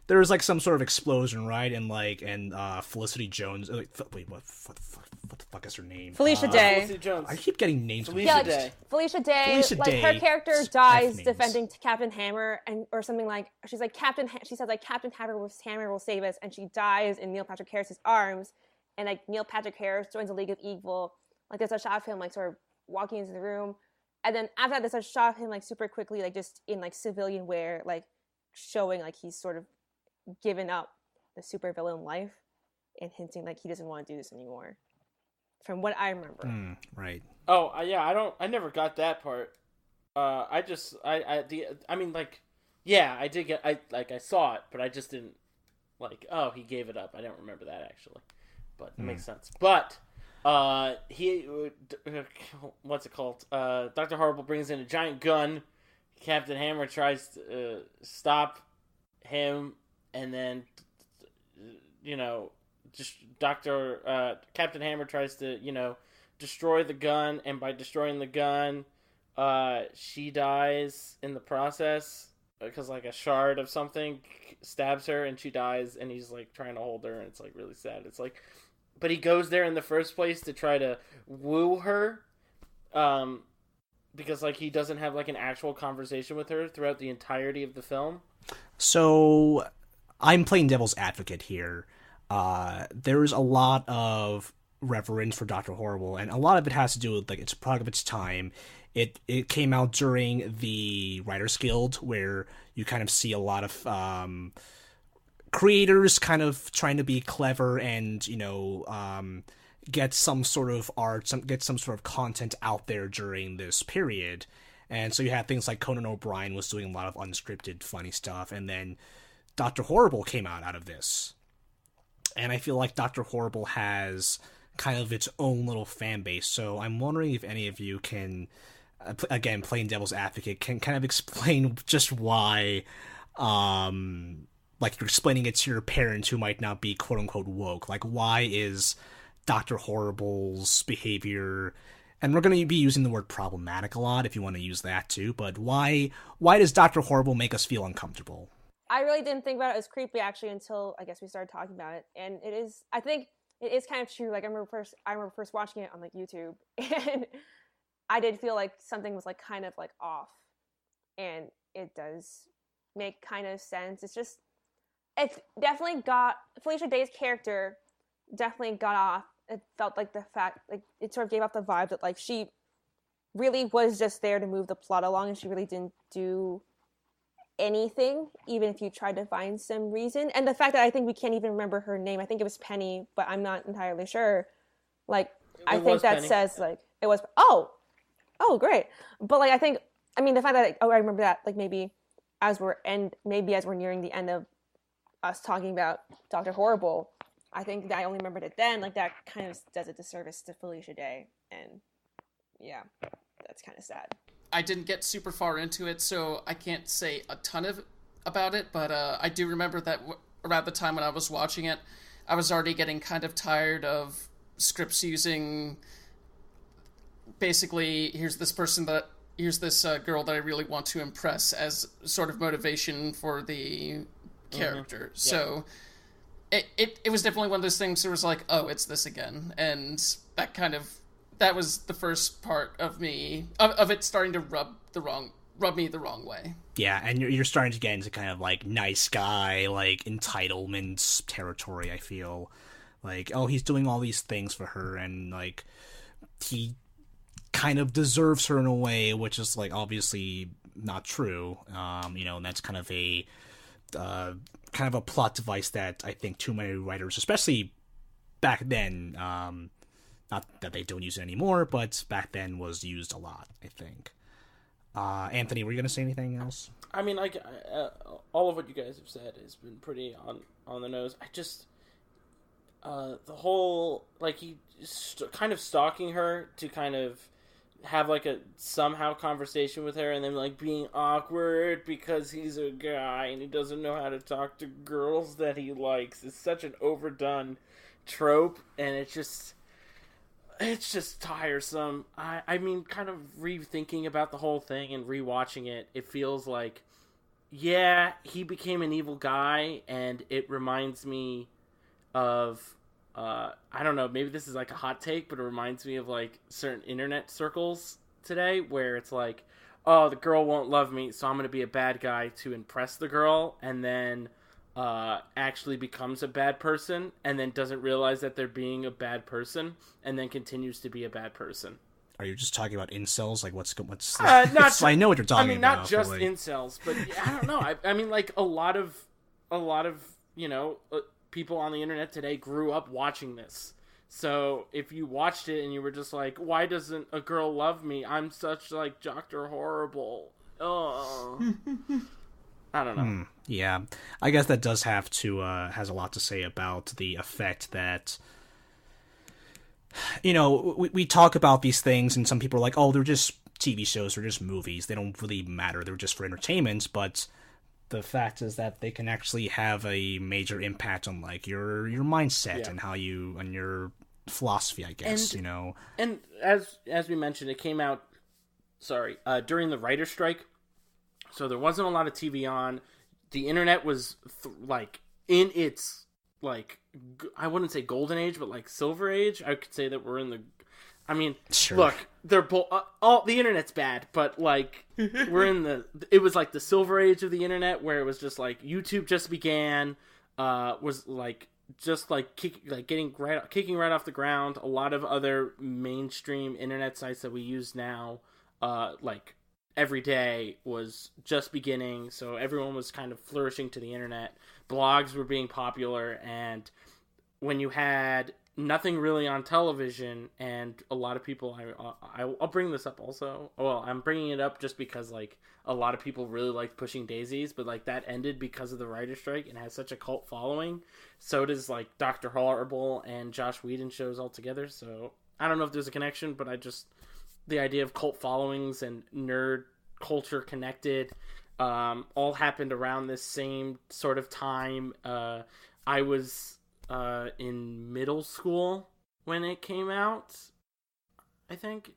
There was like some sort of explosion, right? And Felicity Jones. Wait, what the fuck is her name? Felicia Day. Felicity Jones. I keep getting names. Felicia Day. Felicia Day. Her character dies defending Captain Hammer, or something like. She's like she says like Captain Hammer will save us, and she dies in Neil Patrick Harris's arms, and like Neil Patrick Harris joins the League of Evil. Like there's a shot of him like sort of walking into the room, and then after that there's a shot of him like super quickly like just in like civilian wear, like showing like he's sort of given up the supervillain life and hinting like he doesn't want to do this anymore, from what I remember. Right. Oh yeah, I never got that part. I saw it, but I just didn't like, oh, he gave it up. I don't remember that actually, but it makes sense. But what's it called? Dr. Horrible brings in a giant gun. Captain Hammer tries to stop him, and then, you know, just Captain Hammer tries to, you know, destroy the gun, and by destroying the gun, she dies in the process, because like a shard of something stabs her and she dies, and he's like trying to hold her, and it's like really sad. It's like, but he goes there in the first place to try to woo her, because like he doesn't have like an actual conversation with her throughout the entirety of the film. So I'm playing devil's advocate here. There's a lot of reverence for Dr. Horrible, and a lot of it has to do with like it's a product of its time. It came out during the Writers Guild, where you kind of see a lot of creators kind of trying to be clever and, you know, get some sort of art, get some sort of content out there during this period. And so you had things like Conan O'Brien was doing a lot of unscripted, funny stuff, and then Dr. Horrible came out of this. And I feel like Dr. Horrible has kind of its own little fan base, so I'm wondering if any of you can, again, playing devil's advocate, can kind of explain just why, like, like you're explaining it to your parents who might not be quote unquote woke. Like, why is Dr. Horrible's behavior, and we're going to be using the word problematic a lot if you want to use that too, but why does Dr. Horrible make us feel uncomfortable? I really didn't think about it as creepy actually until I guess we started talking about it, and I think it is kind of true. Like I remember first watching it on like YouTube, and I did feel like something was like kind of like off, and it does make kind of sense. It definitely got Felicia Day's character definitely got off. It felt like the fact, like it sort of gave off the vibe that like she really was just there to move the plot along, and she really didn't do anything, even if you tried to find some reason. And the fact that I think we can't even remember her name. I think it was Penny, but I'm not entirely sure. Like I think that Penny. Says like it was. Oh, great. But like I mean the fact that I remember that like maybe as we're nearing the end of us talking about Dr. Horrible, I think that I only remembered it then. Like that kind of does a disservice to Felicia Day, and yeah, that's kind of sad. I didn't get super far into it, so I can't say a ton about it, but I do remember that around the time when I was watching it, I was already getting kind of tired of scripts using basically, here's this girl that I really want to impress as sort of motivation for the character. Mm-hmm. So it was definitely one of those things that was like, oh, it's this again, and that was the first part of it starting to rub me the wrong way. Yeah, and you're starting to get into kind of like nice guy, like entitlements territory, I feel. Like, oh, he's doing all these things for her, and like he kind of deserves her in a way, which is like obviously not true. And that's kind of a plot device that I think too many writers, especially back then, not that they don't use it anymore, but back then was used a lot, I think. Anthony, were you going to say anything else? I mean, like, all of what you guys have said has been pretty on the nose. I just, the whole, like, he kind of stalking her to kind of have, like, a somehow conversation with her, and then, like, being awkward because he's a guy and he doesn't know how to talk to girls that he likes is such an overdone trope, and it's just tiresome. I mean, kind of rethinking about the whole thing and rewatching it, it feels like, yeah, he became an evil guy, and it reminds me of, I don't know, maybe this is like a hot take, but it reminds me of like certain internet circles today where it's like, oh, the girl won't love me, so I'm going to be a bad guy to impress the girl, and then actually becomes a bad person, and then doesn't realize that they're being a bad person, and then continues to be a bad person. Are you just talking about incels? Like, what's? I know what you're talking about. I mean, not just like incels, but I don't know. I mean, like a lot of people on the internet today grew up watching this. So if you watched it and you were just like, why doesn't a girl love me? I'm such like Dr. Horrible. Oh. I don't know. Yeah, I guess that does have to has a lot to say about the effect that, we talk about these things, and some people are like, oh, they're just TV shows, they're just movies, they don't really matter, they're just for entertainment. But the fact is that they can actually have a major impact on like your mindset and how you and your philosophy, I guess. And as we mentioned, it came out during the writer's strike. So there wasn't a lot of TV on. The internet was in its I wouldn't say golden age, but like silver age. I could say that we're in the. I mean, sure. Look, they're both. All the internet's bad, but like we're in the. It was like the silver age of the internet, where it was just like YouTube just began. Was like just like kicking right off the ground. A lot of other mainstream internet sites that we use now, every day was just beginning, so everyone was kind of flourishing to the internet. Blogs were being popular, and when you had nothing really on television, and a lot of people, I'll bring this up also. Well, I'm bringing it up just because like a lot of people really liked Pushing Daisies, but like that ended because of the writer's strike and has such a cult following. So does like Dr. Horrible and Josh Whedon shows altogether. So I don't know if there's a connection, but the idea of cult followings and nerd culture connected all happened around this same sort of time. I was in middle school when it came out, I think.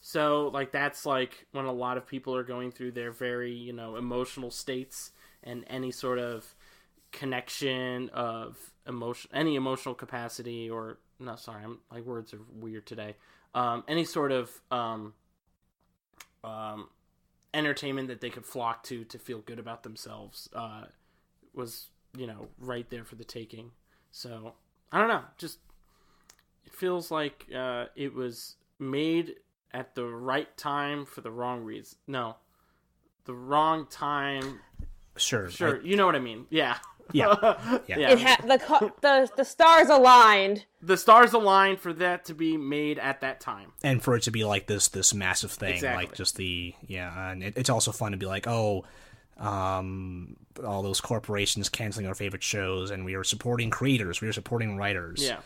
So, like, that's, like, when a lot of people are going through their very, you know, emotional states, and any sort of connection of emotion, any emotional capacity, or, no, sorry, I'm, like, words are weird today. Any sort of entertainment that they could flock to feel good about themselves was, you know, right there for the taking. So, I don't know, just, it feels like it was made at the right time for the wrong reason. No, the wrong time. Sure, you know what I mean. Yeah. Yeah. Yeah. It had the stars aligned. The stars aligned for that to be made at that time, and for it to be like this massive thing. Exactly. Like just and it's also fun to be like, oh, all those corporations canceling our favorite shows, and we are supporting creators, we are supporting writers. Yeah.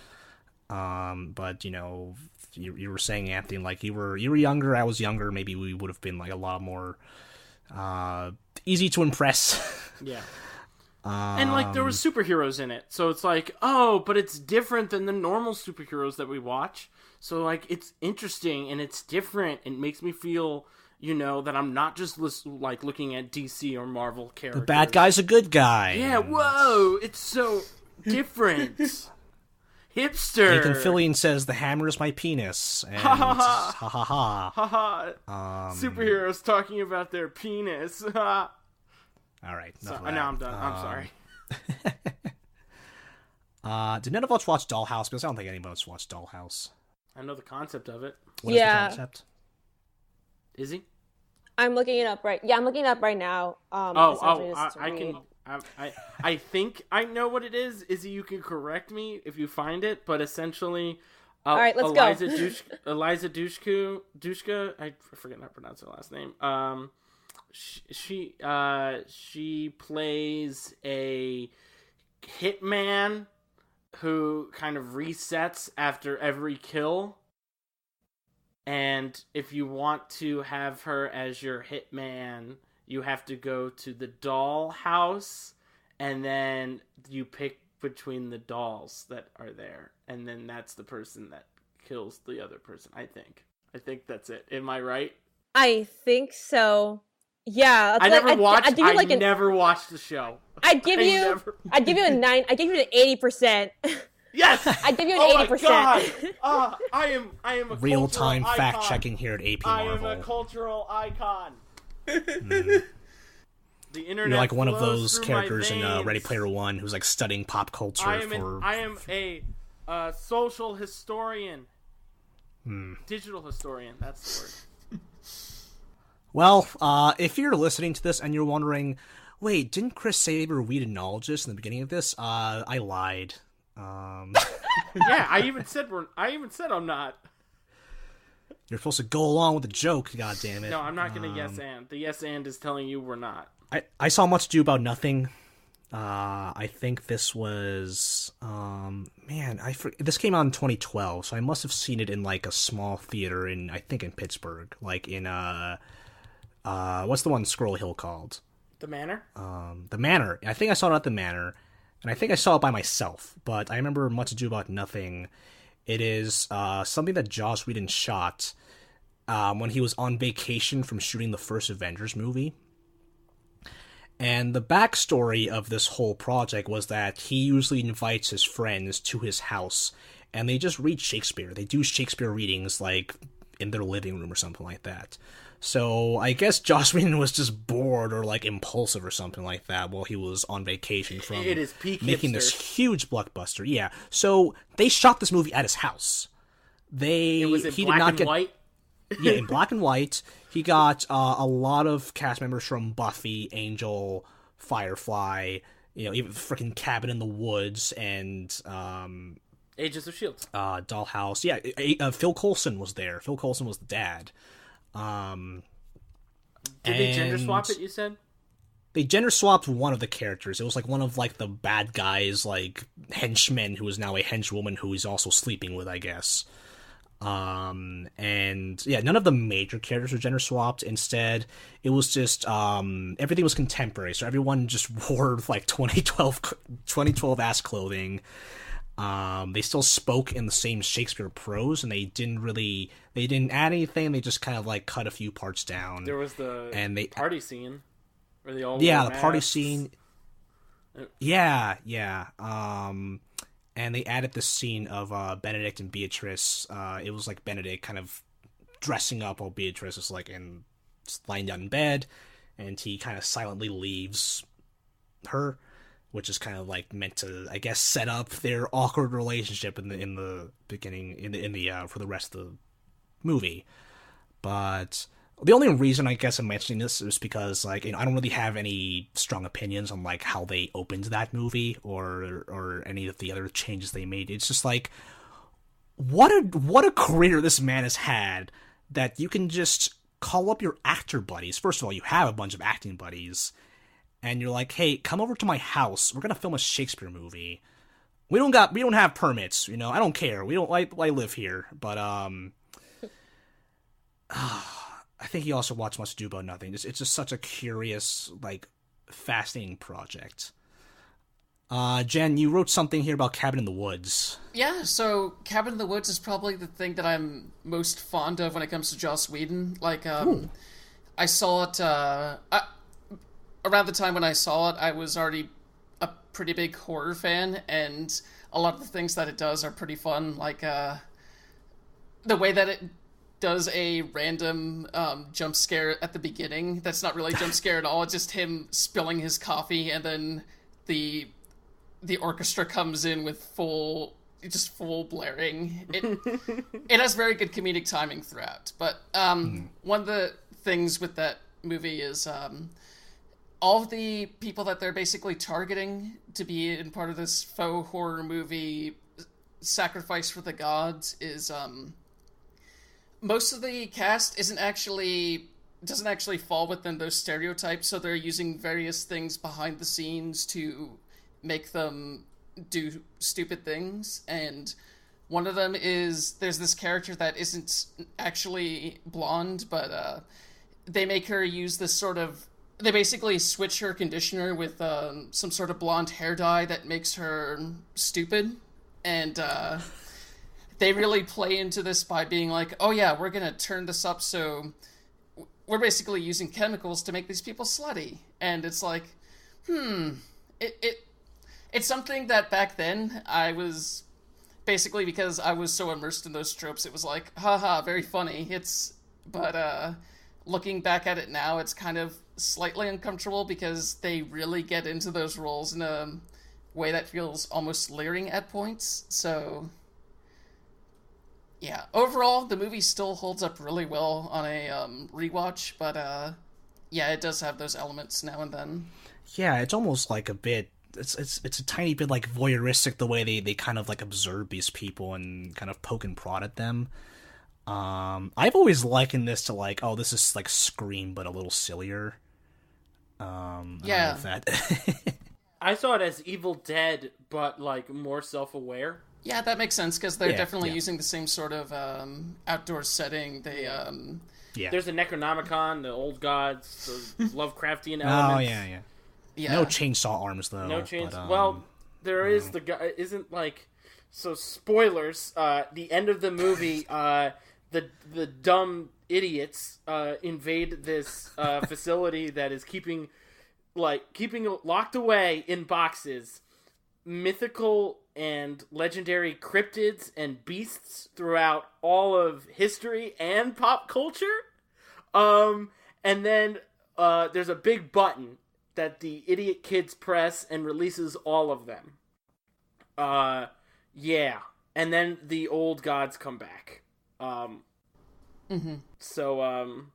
But you know, you were saying, Anthony, like you were younger, I was younger, maybe we would have been like a lot more easy to impress. Yeah. And like there was superheroes in it, so it's like, oh, but it's different than the normal superheroes that we watch. So like it's interesting and it's different. It makes me feel, you know, that I'm not just like looking at DC or Marvel characters. The bad guy's a good guy. Yeah, whoa, it's so different. Hipster. Nathan Fillion says the hammer is my penis. And ha ha ha. Ha ha ha. Ha ha. Superheroes talking about their penis. All right. So, now I'm done. I'm sorry. Did none of us watch Dollhouse? Because I don't think any of us watched Dollhouse. I know the concept of it. What is the concept? Is he? I'm looking it up right. Yeah, I'm looking it up right now. I think I know what it is. Izzy, you can correct me if you find it, but essentially, all right, let's go. Eliza Dushka. I forget how to pronounce her last name. She plays a hitman who kind of resets after every kill. And if you want to have her as your hitman, you have to go to the doll house, and then you pick between the dolls that are there, and then that's the person that kills the other person. I think that's it. Am I right? I think so. Yeah, I never watched. I never watched the show. I'd give you a 9. I give you an 80%. Yes, I'd give you an 80%. I am a real-time fact-checking here at AP Marvel. I am a cultural icon. The internet. You're like one of those characters in Ready Player One who's like studying pop culture. I am a social historian. Digital historian. That's the word. Well, if you're listening to this and you're wondering, wait, didn't Chris say they were Whedonologists in the beginning of this? I lied. Yeah, I even said I'm not. You're supposed to go along with the joke, goddammit. No, I'm not gonna yes and. The yes and is telling you we're not. I saw Much Ado About Nothing. I think this was this came out in 2012, so I must have seen it in like a small theater in Pittsburgh, like in what's the one Squirrel Hill called? The Manor? The Manor. I think I saw it at the Manor, and I think I saw it by myself, but I remember Much Ado About Nothing. It is something that Joss Whedon shot when he was on vacation from shooting the first Avengers movie. And the backstory of this whole project was that he usually invites his friends to his house, and they just read Shakespeare. They do Shakespeare readings, like, in their living room or something like that. So I guess Joss Whedon was just bored or, like, impulsive or something like that while he was on vacation from making this huge blockbuster. Yeah, so they shot this movie at his house. It was in black and white? Yeah, in black and white. He got a lot of cast members from Buffy, Angel, Firefly, even freaking Cabin in the Woods, and Agents of S.H.I.E.L.D. Dollhouse. Yeah, Phil Coulson was there. Phil Coulson was the dad. Did they gender swap it, you said? They gender swapped one of the characters. It was like one of like the bad guys, like henchmen, who is now a henchwoman who he's also sleeping with, I guess. And yeah, none of the major characters were gender swapped. Instead, it was just everything was contemporary, so everyone just wore like 2012 ass clothing. They still spoke in the same Shakespeare prose, and they didn't add anything. They just kind of like cut a few parts down. There was the party scene where they all the masks. Party scene. Yeah. And they added the scene of Benedict and Beatrice. It was like Benedict kind of dressing up while Beatrice is like lying down in bed, and he kind of silently leaves her, which is kind of like meant to, I guess, set up their awkward relationship in the beginning for the rest of the movie. But the only reason I guess I'm mentioning this is because like I don't really have any strong opinions on like how they opened that movie or any of the other changes they made. It's just like what a career this man has had, that you can just call up your actor buddies. First of all, you have a bunch of acting buddies, and you're like, hey, come over to my house. We're gonna film a Shakespeare movie. We don't have permits, I don't care. I live here, but I think he also watched Much Ado About Nothing. It's just such a curious, like, fascinating project. Jen, you wrote something here about Cabin in the Woods. Yeah, so Cabin in the Woods is probably the thing that I'm most fond of when it comes to Joss Whedon. Like, I saw it, around the time when I saw it, I was already a pretty big horror fan, and a lot of the things that it does are pretty fun. Like, the way that it does a random jump scare at the beginning that's not really a jump scare at all. It's just him spilling his coffee, and then the orchestra comes in with full blaring. It has very good comedic timing throughout. But one of the things with that movie is all of the people that they're basically targeting to be in part of this faux horror movie sacrifice for the gods is most of the cast doesn't actually fall within those stereotypes, so they're using various things behind the scenes to make them do stupid things. And one of them is there's this character that isn't actually blonde, but they make her use this sort of... They basically switch her conditioner with some sort of blonde hair dye that makes her stupid. And they really play into this by being like, oh yeah, we're gonna turn this up, so we're basically using chemicals to make these people slutty. And it's like, it's something that back then I was, basically because I was so immersed in those tropes, it was like, haha, very funny. But looking back at it now, it's kind of slightly uncomfortable because they really get into those roles in a way that feels almost leering at points. So yeah, overall, the movie still holds up really well on a rewatch, but yeah, it does have those elements now and then. Yeah, it's almost like a bit... It's a tiny bit like voyeuristic the way they kind of like observe these people and kind of poke and prod at them. I've always likened this to like, oh, this is like Scream, but a little sillier. Yeah. I don't know if that... I saw it as Evil Dead, but like more self-aware. Yeah, that makes sense, because they're definitely using the same sort of outdoor setting. They, There's a Necronomicon, the old gods, the Lovecraftian elements. Oh, yeah. Yeah. No chainsaw arms, though. No chainsaw. But, well, there is the guy... Isn't, like... So, spoilers, the end of the movie, the dumb idiots invade this facility that is keeping locked away in boxes mythical and legendary cryptids and beasts throughout all of history and pop culture. And then there's a big button that the idiot kids press and releases all of them. Yeah. And then the old gods come back. So,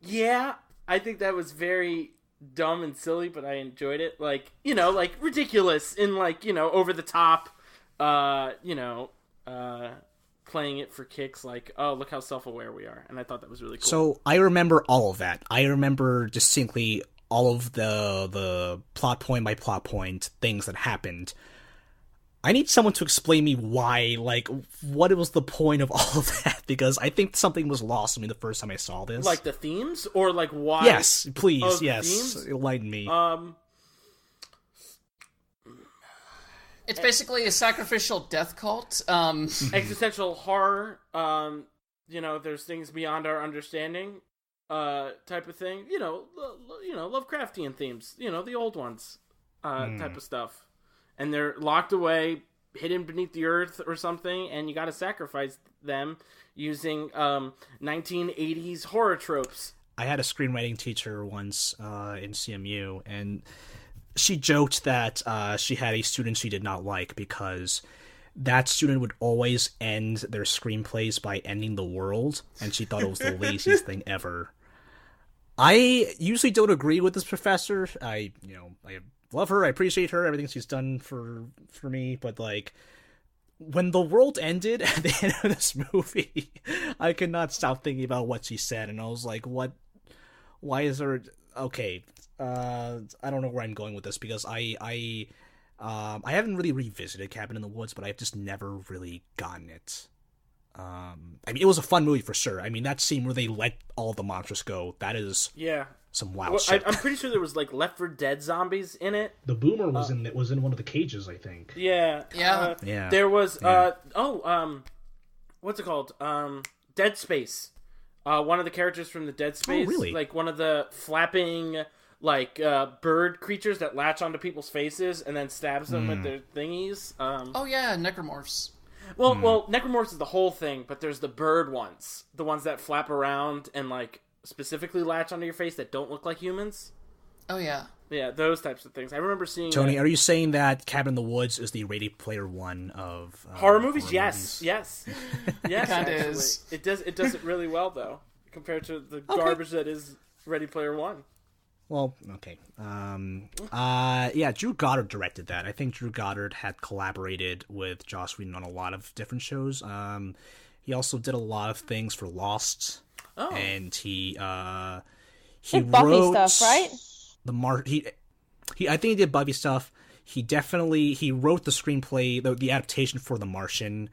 yeah, I think that was very dumb and silly, but I enjoyed it. Like, like ridiculous and like, over the top, playing it for kicks, like, oh, look how self-aware we are. And I thought that was really cool. So I remember all of that. I remember distinctly all of the plot point by plot point things that happened. I need someone to explain me why, like, what was the point of all of that, because I think something was lost on me the first time I saw this. Like the themes, or like why? Yes, please, Oh, yes, themes? enlighten me. It's basically a sacrificial death cult. Existential horror. There's things beyond our understanding. Type of thing. Lovecraftian themes. The old ones. Type of stuff. And they're locked away, hidden beneath the earth or something, and you gotta sacrifice them using 1980s horror tropes. I had a screenwriting teacher once in CMU, and she joked that she had a student she did not like because that student would always end their screenplays by ending the world, and she thought it was the laziest thing ever. I usually don't agree with this professor. I love her, I appreciate her, everything she's done for me, but like, when the world ended at the end of this movie, I could not stop thinking about what she said, and I was like, what? Why is there? Okay, I don't know where I'm going with this, because I haven't really revisited Cabin in the Woods, but I've just never really gotten it. It was a fun movie for sure. That scene where they let all the monsters go, that is some wild shit. I'm pretty sure there was like Left 4 Dead zombies in it. The boomer was in one of the cages, I think. Yeah. There was what's it called? Dead Space. One of the characters from the Dead Space, really? like one of the flapping bird creatures that latch onto people's faces and then stabs them with their thingies. Necromorphs. Well, Necromorphs is the whole thing, but there's the bird ones, the ones that flap around and like specifically latch onto your face that don't look like humans. Oh yeah, those types of things. I remember seeing. Tony, are you saying that Cabin in the Woods is the Ready Player One of horror movies? Yes. It kind of is. It does it really well though, compared to the garbage that is Ready Player One. Well, okay. Drew Goddard directed that. I think Drew Goddard had collaborated with Joss Whedon on a lot of different shows. He also did a lot of things for Lost. Oh. And he Buffy wrote stuff, right? I think he did Buffy stuff. He wrote the screenplay, the adaptation for The Martian,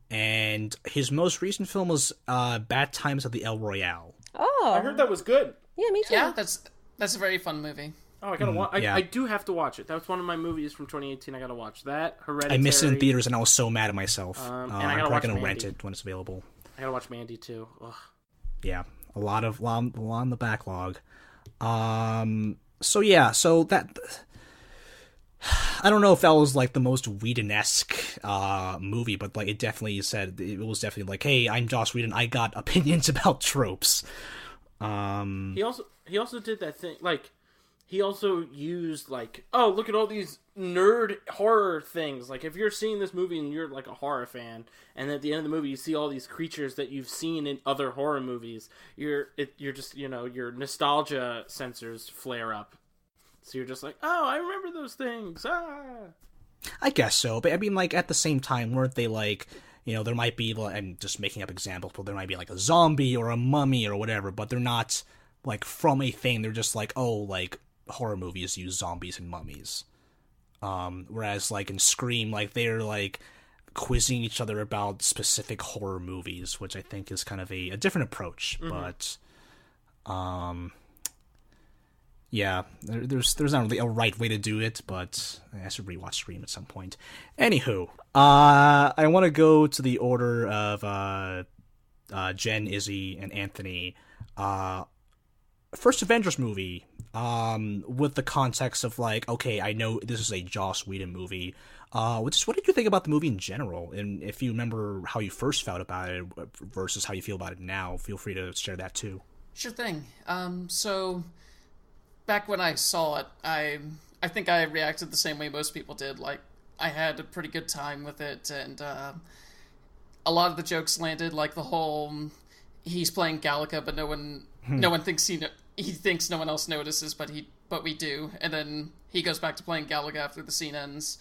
and his most recent film was Bad Times at the El Royale. Oh, I heard that was good. Yeah, me too. Yeah, that's a very fun movie. Oh, I gotta watch. I do have to watch it. That was one of my movies from 2018. I gotta watch that. Hereditary. I missed it in theaters, and I was so mad at myself. And I'm probably gonna rent it when it's available. I gotta watch Mandy too. Ugh. Yeah, a lot on the backlog. So that, I don't know if that was like the most Whedon-esque movie, but like it was definitely like, hey, I'm Joss Whedon, I got opinions about tropes. He also did that thing, like, he also used, like, oh, look at all these nerd horror things. Like, if you're seeing this movie and you're, like, a horror fan, and at the end of the movie you see all these creatures that you've seen in other horror movies, you're just, your nostalgia sensors flare up. So you're just like, oh, I remember those things. I guess so, but like, at the same time, weren't they, like, there might be, I'm just making up examples, but there might be, like, a zombie or a mummy or whatever, but they're not, like, from a thing. They're just like, oh, like, horror movies use zombies and mummies. Whereas, like, in Scream, like, they're, like, quizzing each other about specific horror movies, which I think is kind of a different approach. Mm-hmm. But, yeah, there's not really a right way to do it, but I should rewatch Scream at some point. Anywho, I want to go to the order of Jen, Izzy, and Anthony. First Avengers movie, with the context of, like, okay, I know this is a Joss Whedon movie. What did you think about the movie in general? And if you remember how you first felt about it versus how you feel about it now, feel free to share that too. Sure thing. So back when I saw it, I think I reacted the same way most people did. Like, I had a pretty good time with it, and a lot of the jokes landed, like the whole he's playing Galaga, but no one thinks he thinks no one else notices, but we do. And then he goes back to playing Galaga after the scene ends.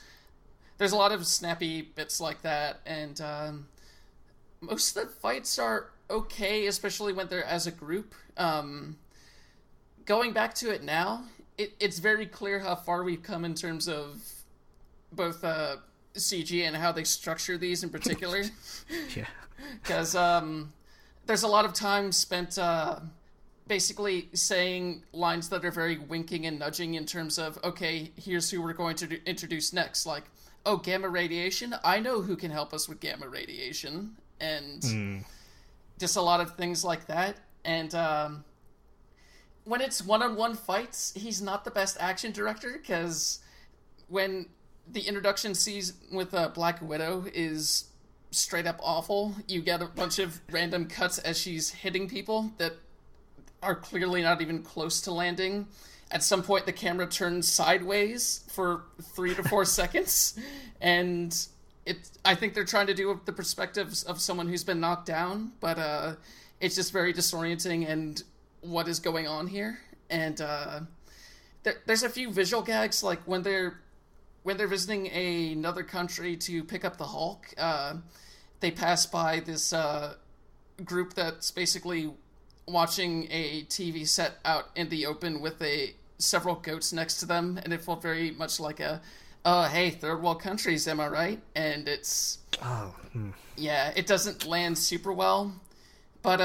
There's a lot of snappy bits like that, and most of the fights are okay, especially when they're as a group. Going back to it now, it's very clear how far we've come in terms of both CG and how they structure these in particular. Yeah. Because there's a lot of time spent basically saying lines that are very winking and nudging in terms of, okay, here's who we're going to introduce next. Like, oh, gamma radiation? I know who can help us with gamma radiation. And just a lot of things like that. And when it's one-on-one fights, he's not the best action director, because when the introduction scene with Black Widow is straight up awful, you get a bunch of random cuts as she's hitting people that are clearly not even close to landing. At some point, the camera turns sideways for 3 to 4 seconds, and I think they're trying to do the perspectives of someone who's been knocked down, but it's just very disorienting and what is going on here. And there's a few visual gags, like when they're visiting another country to pick up the Hulk, they pass by this group that's basically watching a TV set out in the open with several goats next to them, and it felt very much like hey, third world countries, am I right? And it's... yeah, it doesn't land super well. But,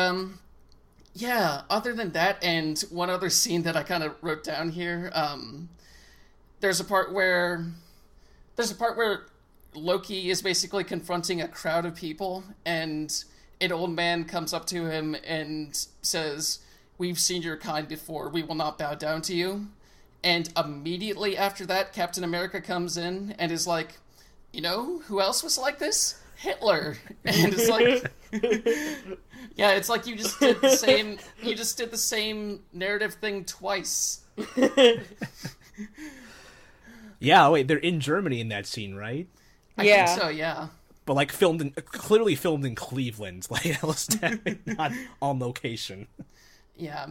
yeah, other than that, and one other scene that I kind of wrote down here, there's a part where Loki is basically confronting a crowd of people, and an old man comes up to him and says, "We've seen your kind before, we will not bow down to you." And immediately after that, Captain America comes in and is like, "You know who else was like this? Hitler." And it's like, yeah, it's like you just did the same narrative thing twice. Yeah, wait, they're in Germany in that scene, right? I think so, yeah. But like clearly filmed in Cleveland, like it was definitely not on location. Yeah,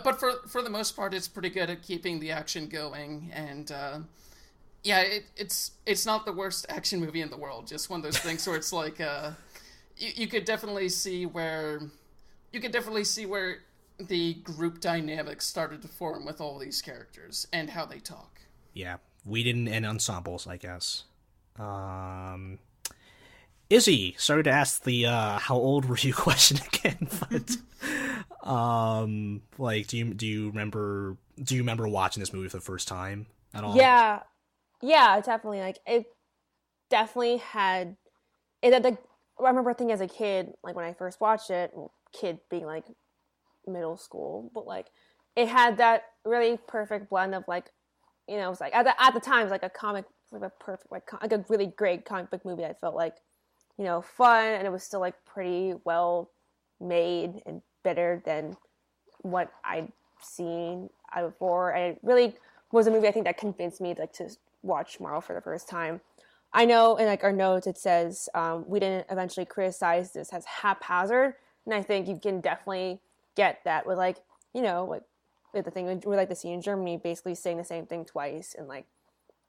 but for the most part, it's pretty good at keeping the action going, and yeah, it's not the worst action movie in the world. Just one of those things where it's like you could definitely see where the group dynamics started to form with all these characters and how they talk. Yeah, Whedon and ensembles, I guess. Izzy, sorry to ask the how old were you question again, but like do you remember watching this movie for the first time at all? Yeah, definitely. Like it definitely had it. I remember thinking as a kid, like when I first watched it, kid being like middle school, but like it had that really perfect blend of like, you know, it was like at the time it was like a comic, like a perfect like a really great comic book movie. I felt like, you know, fun, and it was still like pretty well made and better than what I'd seen before. And it really was a movie I think that convinced me like to watch Marvel for the first time. I know in like our notes it says we didn't eventually criticize this as haphazard, and I think you can definitely get that with like, you know, like the thing we like the scene in Germany basically saying the same thing twice, and like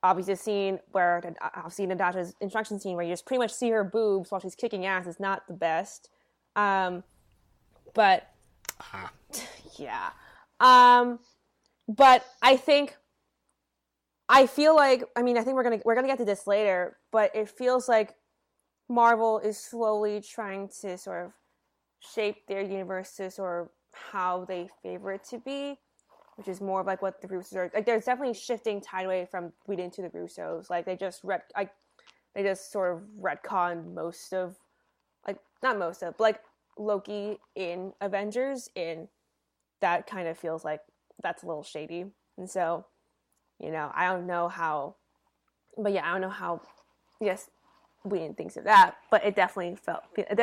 obviously the scene where I've seen Natasha's introduction scene where you just pretty much see her boobs while she's kicking ass is not the best, but yeah, but I feel like, I mean, I think we're gonna get to this later, but it feels like Marvel is slowly trying to sort of shape their universe to sort of how they favor it to be, which is more of like what the Russos are like. There's definitely shifting tide away from Whedon to the Russos. Like they just sort of retconned most of, like not most of, but like Loki in Avengers, and that kind of feels like that's a little shady. And so, you know, I don't know how, yes, Whedon thinks of that, but it definitely it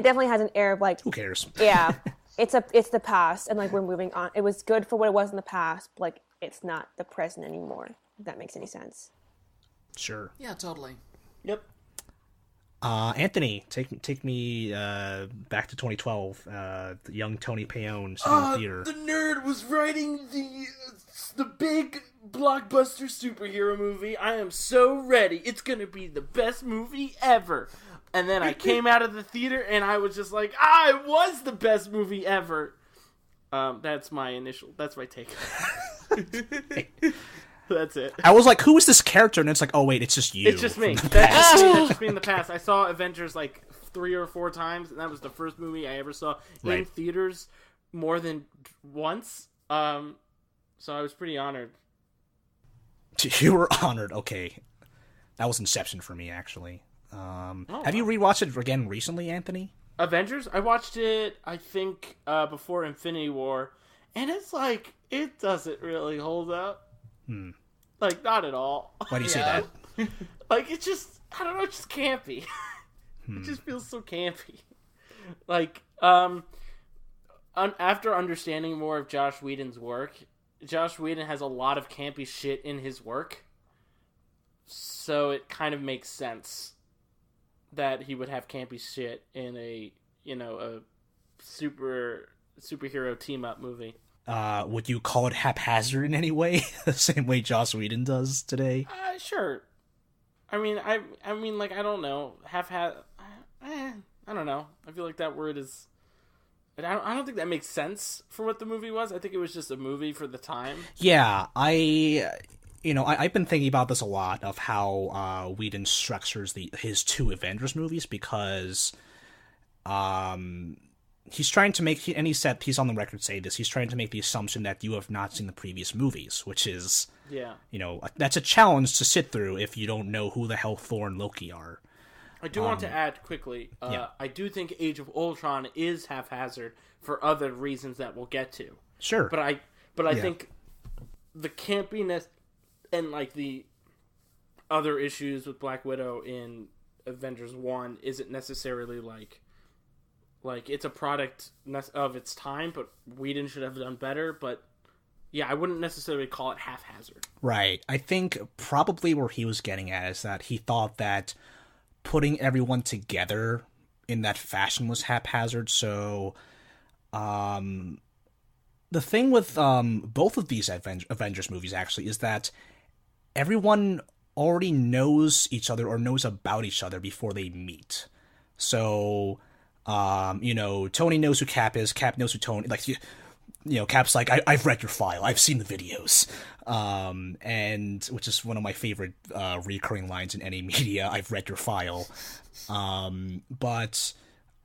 definitely has an air of like, who cares? Yeah, it's the past, and like we're moving on. It was good for what it was in the past, but like it's not the present anymore. If that makes any sense. Sure. Yeah, totally. Yep. Anthony, take me back to 2012. The young Tony Paone sitting in the theater. The nerd was writing the big blockbuster superhero movie. I am so ready. It's gonna be the best movie ever. And then I came out of the theater and I was just like, it was the best movie ever. That's my take. That's it. I was like, who is this character? And it's like, oh wait, it's just you. It's just me. from the That's past. just me in the past. I saw Avengers like 3 or 4 times, and that was the first movie I ever saw in Right. theaters more than once. So I was pretty honored. You were honored. Okay, that was Inception for me, actually. Have you rewatched it again recently, Anthony? Avengers? I watched it, I think, before Infinity War, and it's like, it doesn't really hold up. Like, not at all. Why do you say that? Like, it's just, I don't know, it's just campy. It just feels so campy. Like, after understanding more of Joss Whedon's work, Joss Whedon has a lot of campy shit in his work, so it kind of makes sense that he would have campy shit in a superhero team-up movie. Would you call it haphazard in any way? The same way Joss Whedon does today? Sure. I mean, like, I don't know. I don't know. I feel like that word is... I don't think that makes sense for what the movie was. I think it was just a movie for the time. Yeah, I've been thinking about this a lot, of how Whedon structures his 2 Avengers movies, because he's trying to make, and he's on the record saying this, he's trying to make the assumption that you have not seen the previous movies, which is, that's a challenge to sit through if you don't know who the hell Thor and Loki are. I do want to add quickly, I do think Age of Ultron is haphazard for other reasons that we'll get to. Sure. But I think the campiness and, like, the other issues with Black Widow in Avengers 1 isn't necessarily, like it's a product of its time, but Whedon should have done better, but yeah, I wouldn't necessarily call it haphazard. Right. I think probably where he was getting at is that he thought that putting everyone together in that fashion was haphazard, so the thing with both of these Avengers movies, actually, is that everyone already knows each other or knows about each other before they meet. So, Tony knows who Cap is, Cap knows who Tony... Like, Cap's like, I've read your file, I've seen the videos. And which is one of my favorite recurring lines in any media, I've read your file. But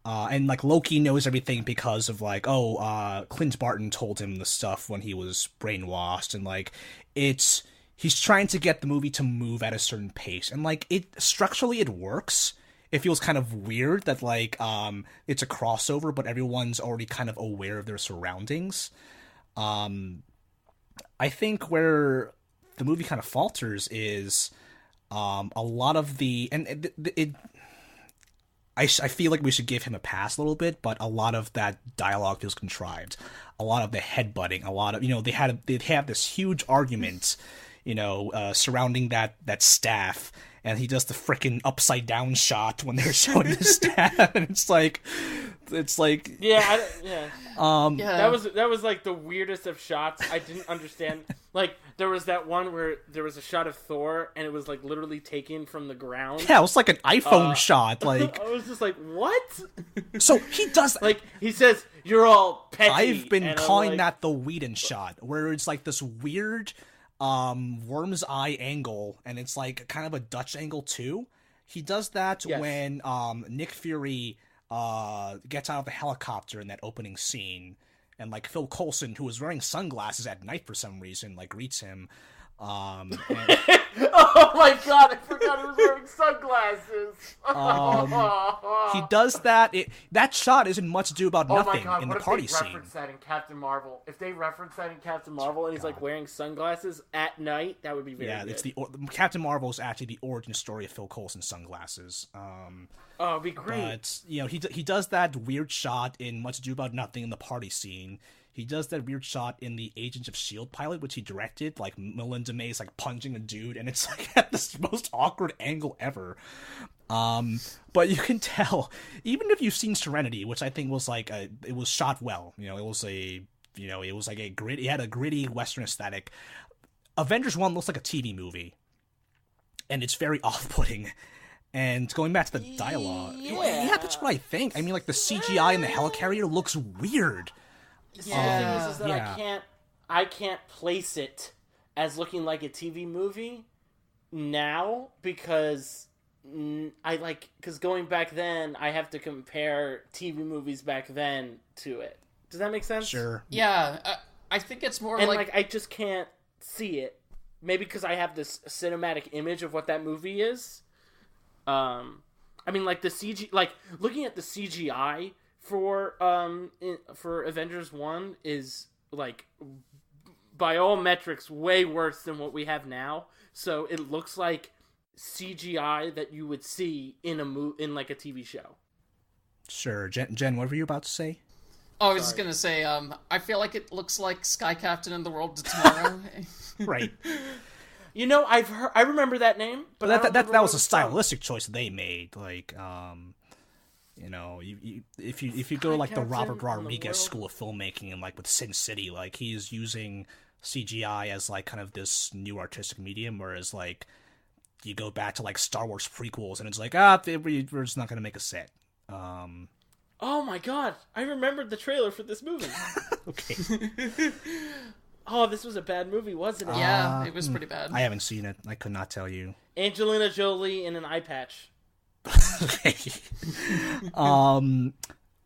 like, Loki knows everything because of, like, Clint Barton told him the stuff when he was brainwashed, and, like, he's trying to get the movie to move at a certain pace, and, like, structurally it works. It feels kind of weird that, like, it's a crossover, but everyone's already kind of aware of their surroundings. I think where the movie kind of falters is a lot of the... And I feel like we should give him a pass a little bit, but a lot of that dialogue feels contrived. A lot of the headbutting, a lot of... they had this huge argument, surrounding that staff, and he does the frickin' upside down shot when they're showing the staff, and it's like, Yeah. Yeah. That was like the weirdest of shots. I didn't understand. Like, there was that one where there was a shot of Thor, and it was, like, literally taken from the ground. yeah, it was like an iPhone shot, like. I was just like, what? So he does, Like, he says, you're all petty. I've been and I'm calling like, that the Whedon shot, where it's like this weird worm's eye angle, and it's like kind of a Dutch angle too. He does that when Nick Fury gets out of the helicopter in that opening scene, and, like, Phil Coulson, who was wearing sunglasses at night for some reason, like, greets him. And, oh my god, I forgot he was wearing sunglasses. he does that. That shot isn't much ado about Oh my nothing god, in what the if party they scene. reference that in Captain Marvel? If they reference that in Captain Marvel and he's, like, wearing sunglasses at night, that would be very good. It's Captain Marvel is actually the origin story of Phil Coulson's sunglasses. Oh, it'd be great. But, he does that weird shot in Much Ado About Nothing in the party scene. He does that weird shot in the Agents of S.H.I.E.L.D. pilot, which he directed, like, Melinda May's, like, punching a dude, and it's, like, at this most awkward angle ever. But you can tell, even if you've seen Serenity, which I think was, like, it was shot well, it was like a gritty, it had a gritty Western aesthetic. Avengers 1 looks like a TV movie, and it's very off-putting. And going back to the dialogue, yeah, that's what I think. I mean, like, the CGI in the helicarrier looks weird. The thing is that I can't place it as looking like a TV movie now because because going back then, I have to compare TV movies back then to it. Does that make sense? Sure. Yeah, I think it's more And like I just can't see it. Maybe because I have this cinematic image of what that movie is. I mean, like the CG, like looking at the CGI for Avengers 1 is like by all metrics way worse than what we have now. So it looks like CGI that you would see in in like a TV show. Sure. Jen, what were you about to say? Oh, I was just gonna say, I feel like it looks like Sky Captain and the World of Tomorrow. Right. You know, I remember that name, but that was a stylistic choice they made. Like, you know, if you go to like the Robert Rodriguez School of Filmmaking and like with Sin City, like he's using CGI as like kind of this new artistic medium, whereas like you go back to like Star Wars prequels and it's like we're just not gonna make a set. Oh my god, I remembered the trailer for this movie. Okay. Oh, this was a bad movie, wasn't it? Yeah, it was pretty bad. I haven't seen it. I could not tell you. Angelina Jolie in an eye patch. Okay.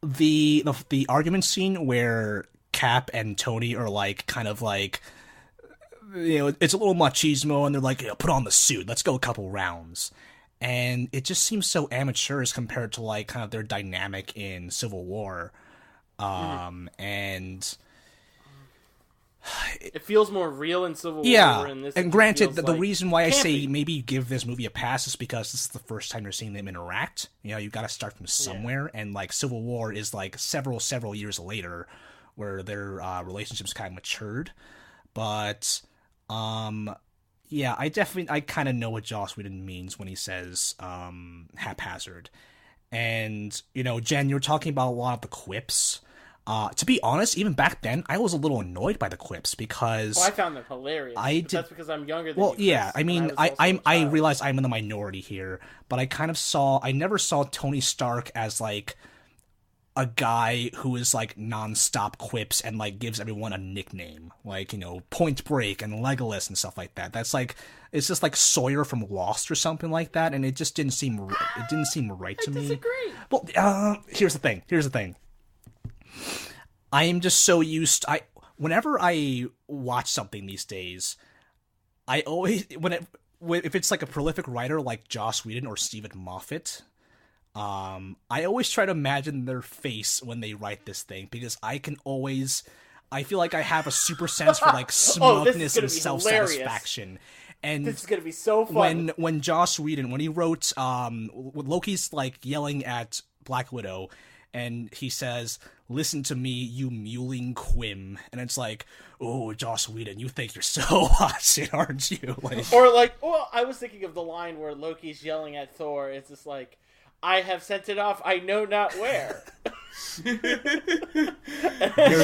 The argument scene where Cap and Tony are like kind of like, you know, it's a little machismo and they're like, you know, put on the suit, let's go a couple rounds. And it just seems so amateurish compared to like kind of their dynamic in Civil War. And it feels more real in Civil yeah, War. In this, and granted, the like reason why I say campy. maybe give this movie a pass is because this is the first time you're seeing them interact. You know, you got to start from somewhere, and like Civil War is like several years later, where their relationships kind of matured. But yeah, I kind of know what Joss Whedon means when he says haphazard. And you know, Jen, you're talking about a lot of the quips. To be honest, even back then, I was a little annoyed by the quips because I found them hilarious. That's because I'm younger than you. Well, yeah, Chris, I mean, I realize I'm in the minority here, but I never saw Tony Stark as like a guy who is like nonstop quips and like gives everyone a nickname, like, you know, Point Break and Legolas and stuff like that. That's like, it's just like Sawyer from Lost or something like that, and it just didn't seem right to me. I disagree. Well, here's the thing. I am just so used. Whenever I watch something these days, I always if it's like a prolific writer like Joss Whedon or Stephen Moffat, I always try to imagine their face when they write this thing because I feel like I have a super sense for like smugness and self-satisfaction. And this is gonna be so fun. When Joss Whedon, when he wrote Loki's like yelling at Black Widow, and he says, "Listen to me, you mewling quim," and it's like, "Oh, Joss Whedon, you think you're so hot shit, aren't you?" Like, or like, well, I was thinking of the line where Loki's yelling at Thor. It's just like, "I have sent it off, I know not where." There's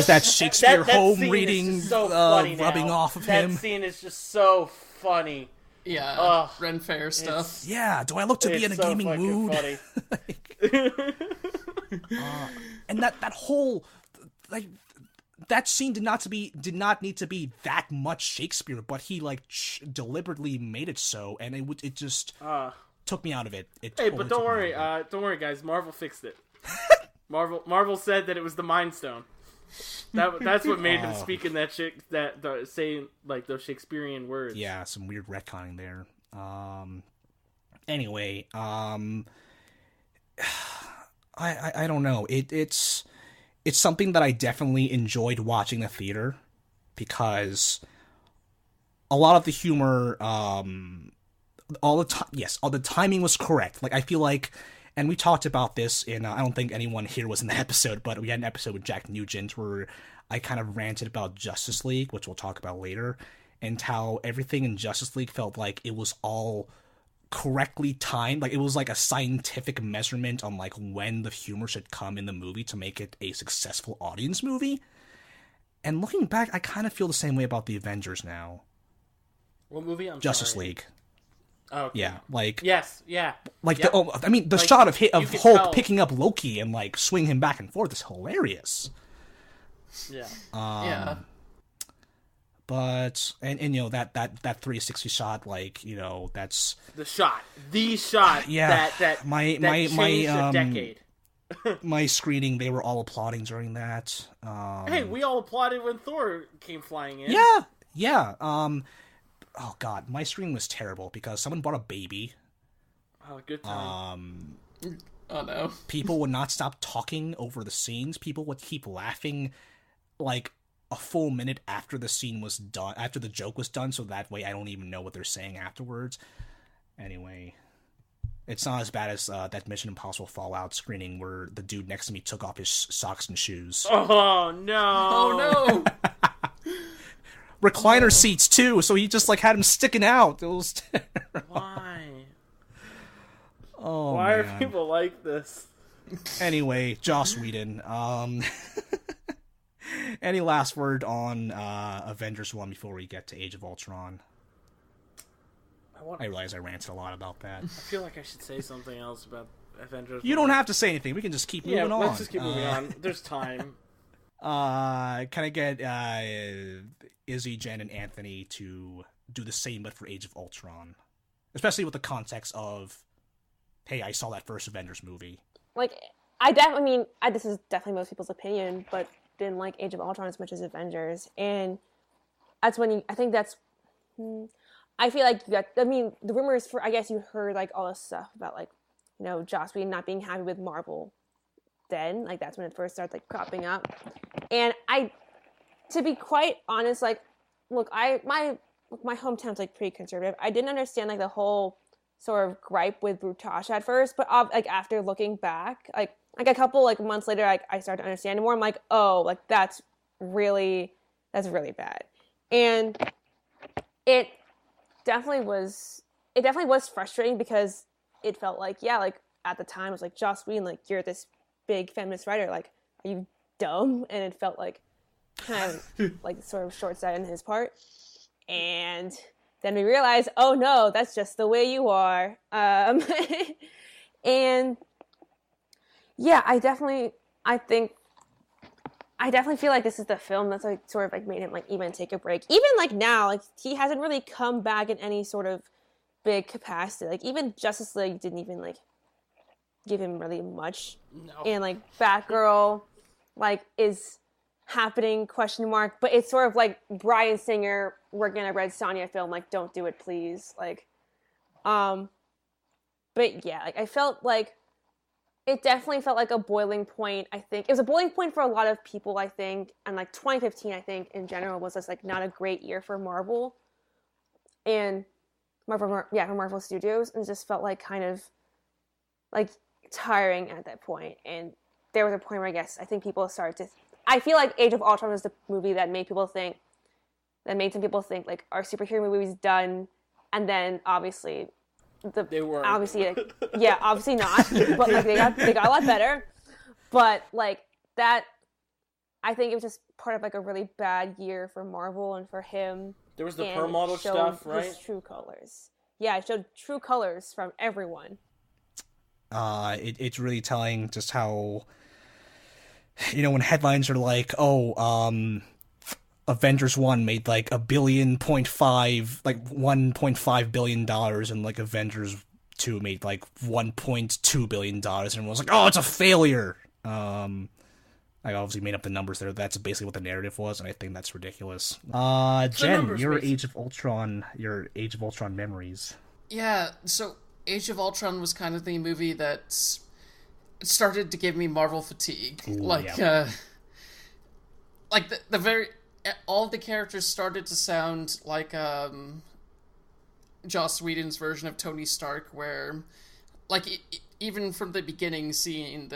that Shakespeare home reading so rubbing off of him. That scene is just so funny. Yeah, Ren Fair stuff. Yeah, do I look to be in a gaming mood? Funny. And that whole like that scene did not need to be that much Shakespeare, but he like deliberately made it so, and it just took me out of it. But don't worry, guys. Marvel fixed it. Marvel said that it was the Mind Stone. That's what made him speak in saying like those Shakespearean words. Yeah, some weird retconning there. Anyway, I don't know. It's something that I definitely enjoyed watching in the theater because a lot of the humor, all the timing was correct. Like I feel like, and we talked about this in I don't think anyone here was in the episode, but we had an episode with Jack Nugent where I kind of ranted about Justice League, which we'll talk about later, and how everything in Justice League felt like it was all correctly timed. Like it was like a scientific measurement on like when the humor should come in the movie to make it a successful audience movie. And looking back, I kind of feel the same way about the Avengers now. What movie? Justice League. Oh, okay. Yeah, like yes, yeah. Like yep. the shot of Hulk picking up Loki and like swinging him back and forth is hilarious. Yeah. Yeah. But and you know that 360 shot, like, you know, that's the shot yeah, that changed a decade. My screening, they were all applauding during that. Hey, we all applauded when Thor came flying in. Yeah. Oh god, my screening was terrible because someone brought a baby. Oh, good time. Oh no. People would not stop talking over the scenes. People would keep laughing like a full minute after the scene was done, after the joke was done, so that way I don't even know what they're saying afterwards. Anyway, it's not as bad as that Mission Impossible Fallout screening where the dude next to me took off his socks and shoes. Oh no! Recliner seats too, so he just like had him sticking out. It was terrible. Why? Oh, why man. are people like this? Anyway, Joss Whedon. Any last word on Avengers 1 before we get to Age of Ultron? I realize I ranted a lot about that. I feel like I should say something else about Avengers. You don't have to say anything. We can just keep moving on. Let's just keep moving on. There's time. Can I get Izzy, Jen, and Anthony to do the same but for Age of Ultron? Especially with the context of, hey, I saw that first Avengers movie. Like, this is definitely most people's opinion, but didn't like Age of Ultron as much as Avengers. And that's when I feel like the rumors for, I guess you heard like all this stuff about like, you know, Joss Whedon not being happy with Marvel then. Like, that's when it first started like cropping up. And to be quite honest, like, look, my hometown's like pretty conservative. I didn't understand like the whole sort of gripe with Brutage at first, but like after looking back, like a couple like months later, like I started to understand it more. I'm like, oh, like that's really bad. And it definitely was frustrating because it felt like, yeah, like at the time it was like, Joss Whedon, like, you're this big feminist writer, like, are you dumb? And it felt like kind of like sort of short-sighted on his part. And then we realized, oh no, that's just the way you are. And yeah, I definitely feel like this is the film that's like sort of like made him like even take a break. Even like now, like he hasn't really come back in any sort of big capacity. Like even Justice League didn't even like give him really much. No. And like Batgirl like is happening, question mark, but it's sort of like Bryan Singer working on a Red Sonja film, like, don't do it, please. Like, but yeah, like I felt like it definitely felt like a boiling point. I think it was a boiling point for a lot of people, I think, and like 2015, I think in general was just like not a great year for Marvel and for Marvel Studios, and it just felt like kind of like tiring at that point. And there was a point where I think people started to. I feel like Age of Ultron was the movie that made some people think like, are superhero movies done? And then obviously they were obviously not, but like they got a lot better. But like that, I think it was just part of like a really bad year for Marvel and for him. There was the Perlmutter stuff, right? His true colors. Yeah, it showed true colors from everyone. It's really telling just how, you know, when headlines are like, oh, Avengers 1 made like $1.5 billion, and like Avengers 2 made like $1.2 billion, and everyone's like, oh, it's a failure. I obviously made up the numbers there. That's basically what the narrative was, and I think that's ridiculous. Jen, your Age of Ultron memories. Yeah, so Age of Ultron was kind of the movie that started to give me Marvel fatigue. Ooh, like, yeah. Like the very all the characters started to sound like Joss Whedon's version of Tony Stark, where like even from the beginning scene,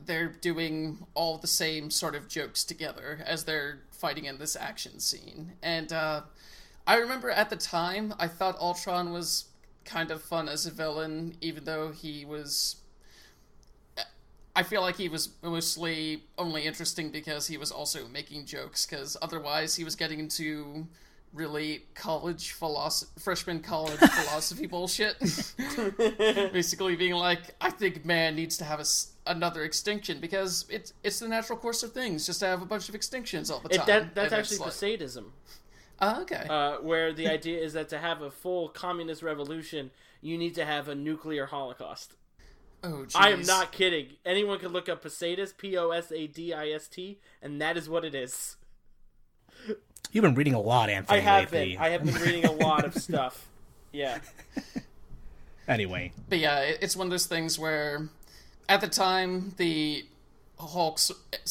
they're doing all the same sort of jokes together as they're fighting in this action scene. And I remember at the time I thought Ultron was kind of fun as a villain, even though I feel like he was mostly only interesting because he was also making jokes, because otherwise he was getting into really freshman college philosophy bullshit. Basically being like, I think man needs to have another extinction because it's the natural course of things just to have a bunch of extinctions all the time. That's actually the sadism. Okay. Where the idea is that to have a full communist revolution, you need to have a nuclear holocaust. Oh, jeez. I am not kidding. Anyone can look up Posadist, Posadist, and that is what it is. You've been reading a lot, Anthony, lately. I have been reading a lot of stuff. Yeah. Anyway. But yeah, it's one of those things where, at the time, the Hulk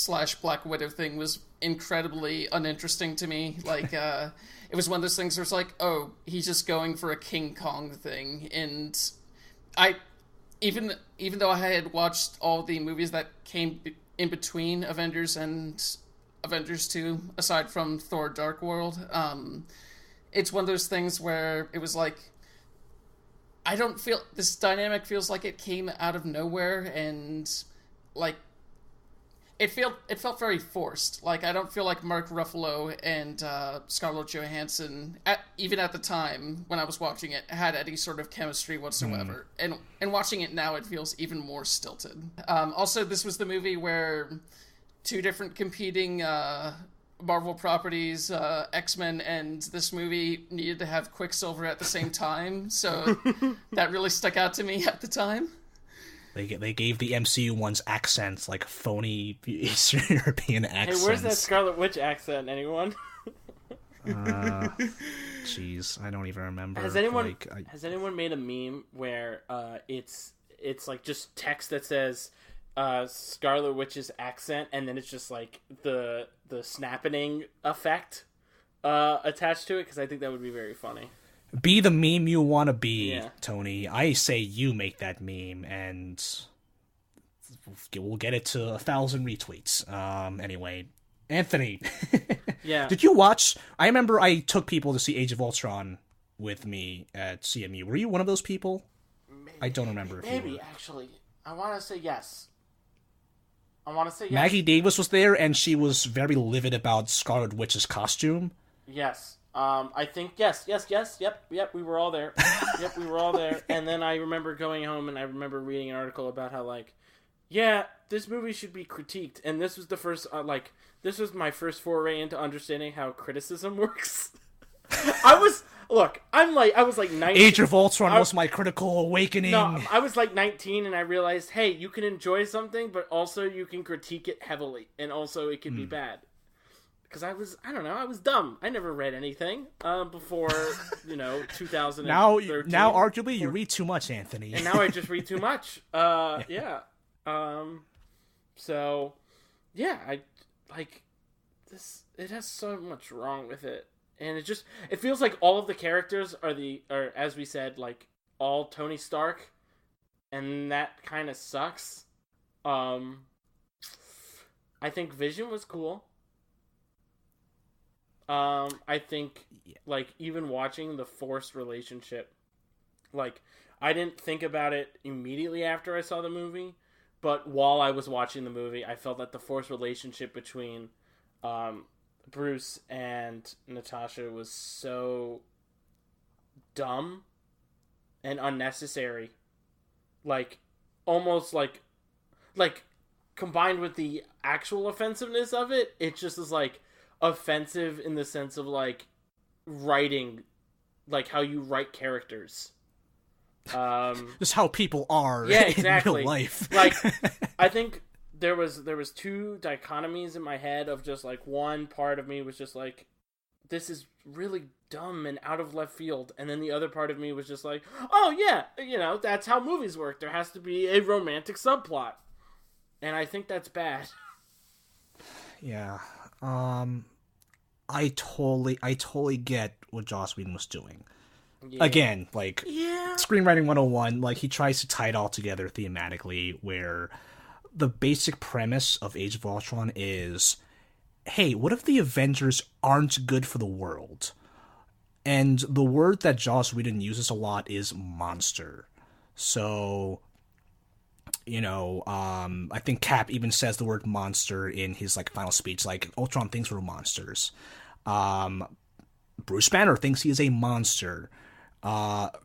/ Black Widow thing was incredibly uninteresting to me. Like, it was one of those things where it's like, oh, he's just going for a King Kong thing. And even though I had watched all the movies that came in between Avengers and Avengers 2, aside from Thor Dark World, it's one of those things where it was like, I don't feel, this dynamic feels like it came out of nowhere, and like, it felt very forced. Like, I don't feel like Mark Ruffalo and Scarlett Johansson, even at the time when I was watching it, had any sort of chemistry whatsoever. And watching it now, it feels even more stilted. Also, this was the movie where two different competing Marvel properties, X-Men and this movie, needed to have Quicksilver at the same time. So that really stuck out to me at the time. They gave the MCU ones accents, like phony Eastern European accents. Hey, where's that Scarlet Witch accent, anyone? Jeez, I don't even remember. Has anyone made a meme where it's like just text that says Scarlet Witch's accent, and then it's just like the snapping effect attached to it? Because I think that would be very funny. Be the meme you want to be, Tony. I say you make that meme, and we'll get it to 1,000 retweets. Anyway, Anthony. Yeah. Did you watch? I remember I took people to see Age of Ultron with me at CMU. Were you one of those people? Maybe, I don't remember if you were. Maybe, actually. I want to say yes. Maggie Davis was there, and she was very livid about Scarlet Witch's costume. Yes. I think, yes, yep, we were all there. Yep, we were all there. And then I remember going home, and I remember reading an article about how, like, yeah, this movie should be critiqued. And this was the first, this was my first foray into understanding how criticism works. I was like 19. Age of Ultron was my critical awakening. No, I was like 19, and I realized, hey, you can enjoy something, but also you can critique it heavily, and also it can be bad. Because I was dumb. I never read anything before, 2013. Now, arguably, you read too much, Anthony. And now I just read too much. Yeah. So, yeah, I like this. It has so much wrong with it, and it feels like all of the characters are as we said, like all Tony Stark, and that kind of sucks. I think Vision was cool. I think, like, even watching the forced relationship, like, I didn't think about it immediately after I saw the movie, but while I was watching the movie, I felt that the forced relationship between Bruce and Natasha was so dumb and unnecessary. Like, almost like combined with the actual offensiveness of it, it just is, like, offensive in the sense of, like, writing, like how you write characters. Just how people are in real life. Like, I think there was two dichotomies in my head of just, like, one part of me was just like, this is really dumb and out of left field, and then the other part of me was just like, oh yeah, that's how movies work. There has to be a romantic subplot, and I think that's bad. Yeah. I totally get what Joss Whedon was doing. Yeah. Again, like, Screenwriting 101, like, he tries to tie it all together thematically, where the basic premise of Age of Ultron is, hey, what if the Avengers aren't good for the world? And the word that Joss Whedon uses a lot is monster. So, I think Cap even says the word monster in his, like, final speech, like, Ultron thinks we're monsters. Bruce Banner thinks he is a monster. Black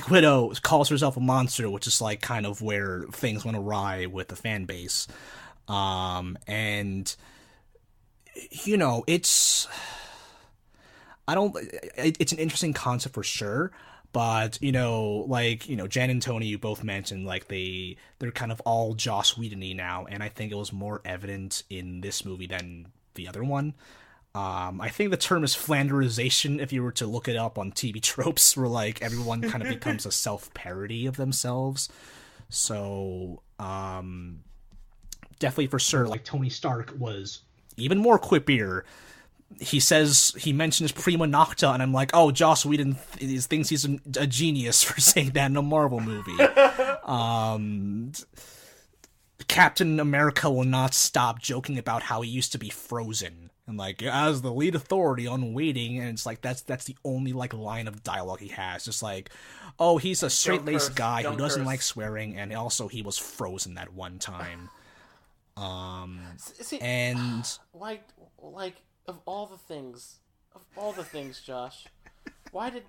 Widow calls herself a monster, which is, like, kind of where things went awry with the fan base. And, it's... It's an interesting concept for sure. But, Jen and Tony, you both mentioned, they're kind of all Joss Whedon-y now, and I think it was more evident in this movie than the other one. I think the term is Flanderization, if you were to look it up on TV tropes, where, everyone kind of becomes a self-parody of themselves. So, definitely for sure, Tony Stark was even more quippier. He mentions prima nocta, and I'm like, oh, Joss Whedon thinks he's a genius for saying that in a Marvel movie. Captain America will not stop joking about how he used to be frozen, and as the lead authority on waiting, and it's that's the only line of dialogue he has, just oh, he's a straight-laced guy who doesn't like swearing, and also he was frozen that one time. See, and Of all the things, Josh, why did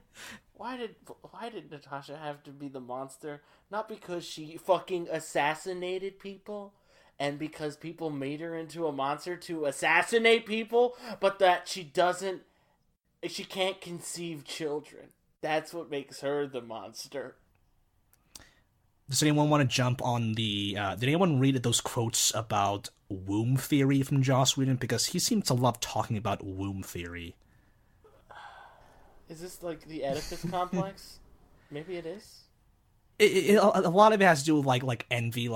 Natasha have to be the monster? Not because she fucking assassinated people, and because people made her into a monster to assassinate people, but that she can't conceive children. That's what makes her the monster. Does anyone want to jump on the... did anyone read those quotes about womb theory from Joss Whedon? Because he seems to love talking about womb theory. Is this the Oedipus complex? Maybe it is. A lot of it has to do with envy.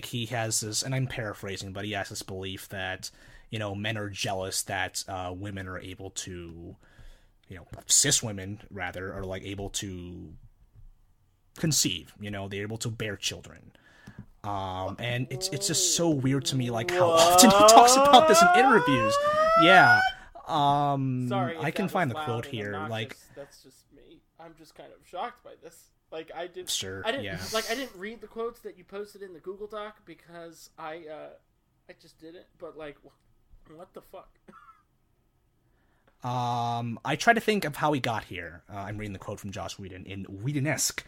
He has this, and I'm paraphrasing, but he has this belief that men are jealous that women are able to, cis women rather, are able to conceive. They're able to bear children. And it's just so weird to me, how often he talks about this in interviews. Yeah. Sorry, I can find the quote here. That's just me. I'm just kind of shocked by this. I didn't. Sure. I didn't. Yeah. I didn't read the quotes that you posted in the Google Doc because I just didn't. But what the fuck? I try to think of how he got here. I'm reading the quote from Joss Whedon in Whedon-esque.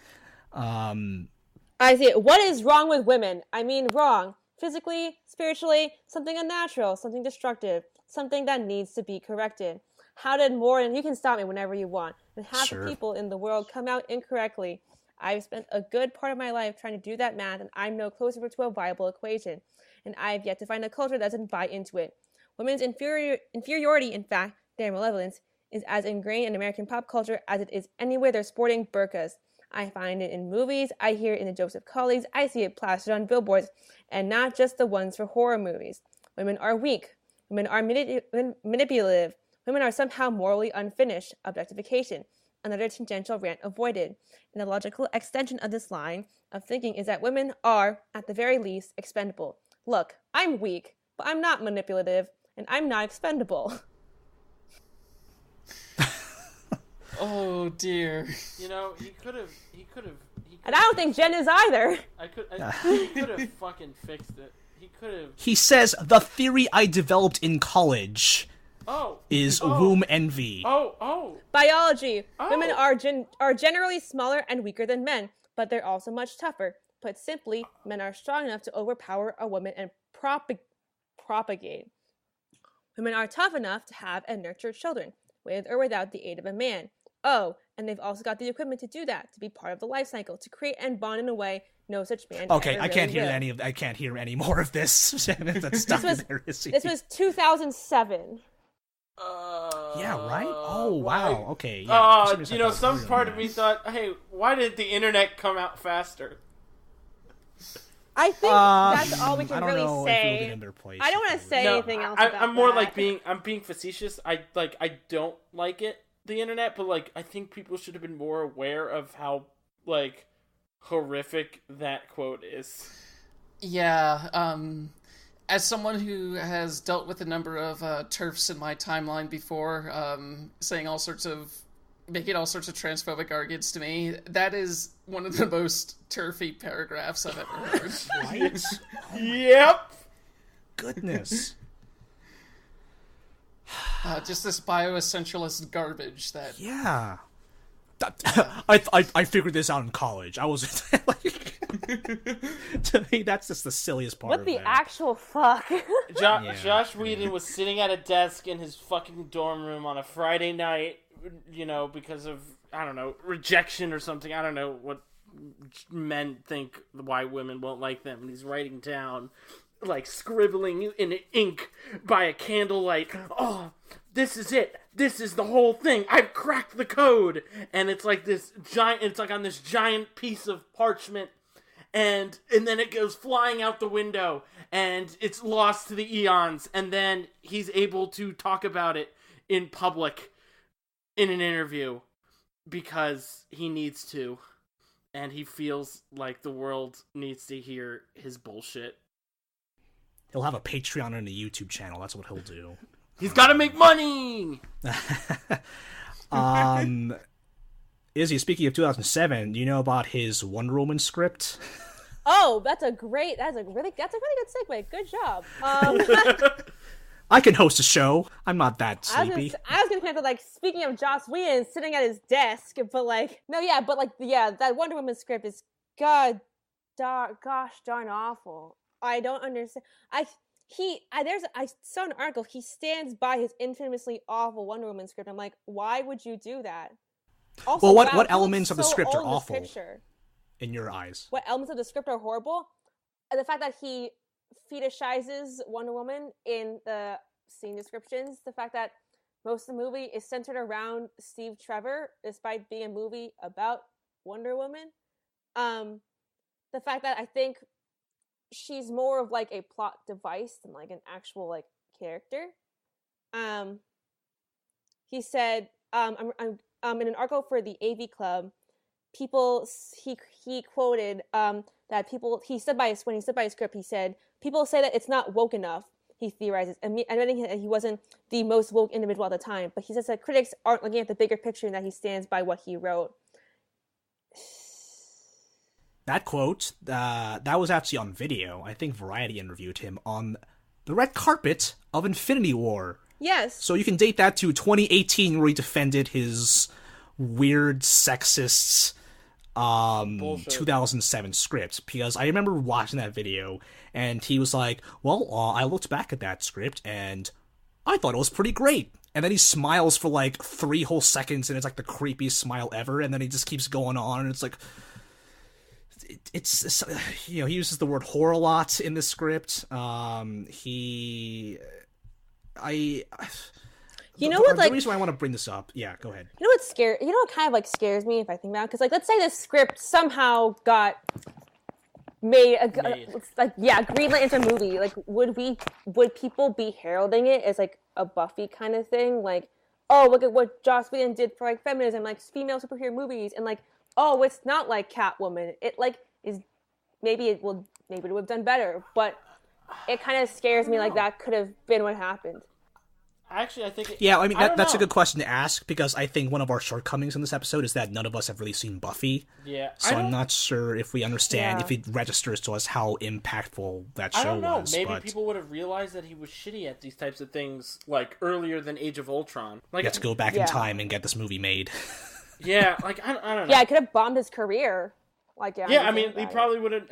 I see. What is wrong with women? I mean, wrong. Physically, spiritually, something unnatural, something destructive, something that needs to be corrected. How did more, and you can stop me whenever you want, and half the people in the world come out incorrectly? I've spent a good part of my life trying to do that math, and I'm no closer to a viable equation. And I've yet to find a culture that doesn't buy into it. Women's inferiority, in fact, their malevolence, is as ingrained in American pop culture as it is anywhere they're sporting burqas. I find it in movies, I hear it in the jokes of colleagues, I see it plastered on billboards, and not just the ones for horror movies. Women are weak. Women are manipulative. Women are somehow morally unfinished. Objectification. Another tangential rant avoided. And the logical extension of this line of thinking is that women are, at the very least, expendable. Look, I'm weak, but I'm not manipulative, and I'm not expendable. Oh dear. He could have. And I don't think Jen is either. He could have fucking fixed it. He could have. He says the theory I developed in college is womb envy. Biology. Women are generally smaller and weaker than men, but they're also much tougher. Put simply, men are strong enough to overpower a woman and propagate. Women are tough enough to have and nurture children, with or without the aid of a man. Oh, and they've also got the equipment to do that, to be part of the life cycle, to create and bond in a way no such man Okay, ever I can't really hear would. I can't hear any more of this. That's This was 2007. Yeah, right? Oh, wow. Okay. Yeah. Some part of me thought, hey, why did the internet come out faster? I think that's all we can really say. I don't want to say anything else about I'm more that. I'm being facetious. I don't like it, the internet, but I think people should have been more aware of how horrific that quote is. Yeah, as someone who has dealt with a number of TERFs in my timeline before, making all sorts of transphobic arguments to me, that is one of the most TERFy paragraphs I've ever heard. Right? Yep. Goodness. Just this bioessentialist garbage that... Yeah. I figured this out in college. I was to me, that's just the silliest part. What the actual fuck? Josh Whedon was sitting at a desk in his fucking dorm room on a Friday night, because of, I don't know, rejection or something. I don't know what men think why women won't like them. And he's writing down, like, scribbling in ink by a candlelight, oh, this is it. This is the whole thing. I've cracked the code. And it's like it's like on this giant piece of parchment. And then it goes flying out the window. And it's lost to the eons. And then he's able to talk about it in public in an interview because he needs to. And he feels like the world needs to hear his bullshit. He'll have a Patreon and a YouTube channel. That's what he'll do. He's got to make money! Izzy, speaking of 2007, do you know about his Wonder Woman script? Oh, that's a really good segue. Good job. I can host a show. I'm not that sleepy. I was gonna connect to, like, speaking of Joss Whedon sitting at his desk, but that Wonder Woman script is gosh darn awful. I don't understand. I saw an article. He stands by his infamously awful Wonder Woman script. I'm like, why would you do that? Also, well, what elements of the script are awful in your eyes? What elements of the script are horrible? The fact that he fetishizes Wonder Woman in the scene descriptions. The fact that most of the movie is centered around Steve Trevor, despite being a movie about Wonder Woman. The fact that I think she's more of, like, a plot device than, like, an actual, like, character. He said, I'm in an article for the AV Club, he quoted that people, when he stood by his script, he said, people say that it's not woke enough, he theorizes, admitting that he wasn't the most woke individual at the time, but he says that critics aren't looking at the bigger picture and that he stands by what he wrote. That quote, that was actually on video. I think Variety interviewed him on the red carpet of Infinity War. Yes. So you can date that to 2018, where he defended his weird, sexist 2007 script. Because I remember watching that video, and he was like, well, I looked back at that script, and I thought it was pretty great. And then he smiles for, like, 3 whole seconds, and it's, like, the creepiest smile ever, and then he just keeps going on, and it's like... It's he uses the word whore a lot in this script. The reason why I want to bring this up, go ahead. You know what kind of, like, scares me if I think about it? Because, like, let's say this script somehow got greenlit into a movie. Like, would people be heralding it as, like, a Buffy kind of thing? Like, oh, look at what Joss Whedon did for, like, feminism, like, female superhero movies, and, like, oh, it's not like Catwoman. It, like, is, maybe it would have done better, but it kind of scares me, like, that could have been what happened. Actually, I think... that's a good question to ask, because I think one of our shortcomings in this episode is that none of us have really seen Buffy. Yeah. So I'm not sure if we understand, if it registers to us how impactful that show was. I don't know. Maybe people would have realized that he was shitty at these types of things, like, earlier than Age of Ultron. Like, let's go back in time and get this movie made. Yeah, like, I don't know. Yeah, it could have bombed his career. Like, I mean, he probably would have,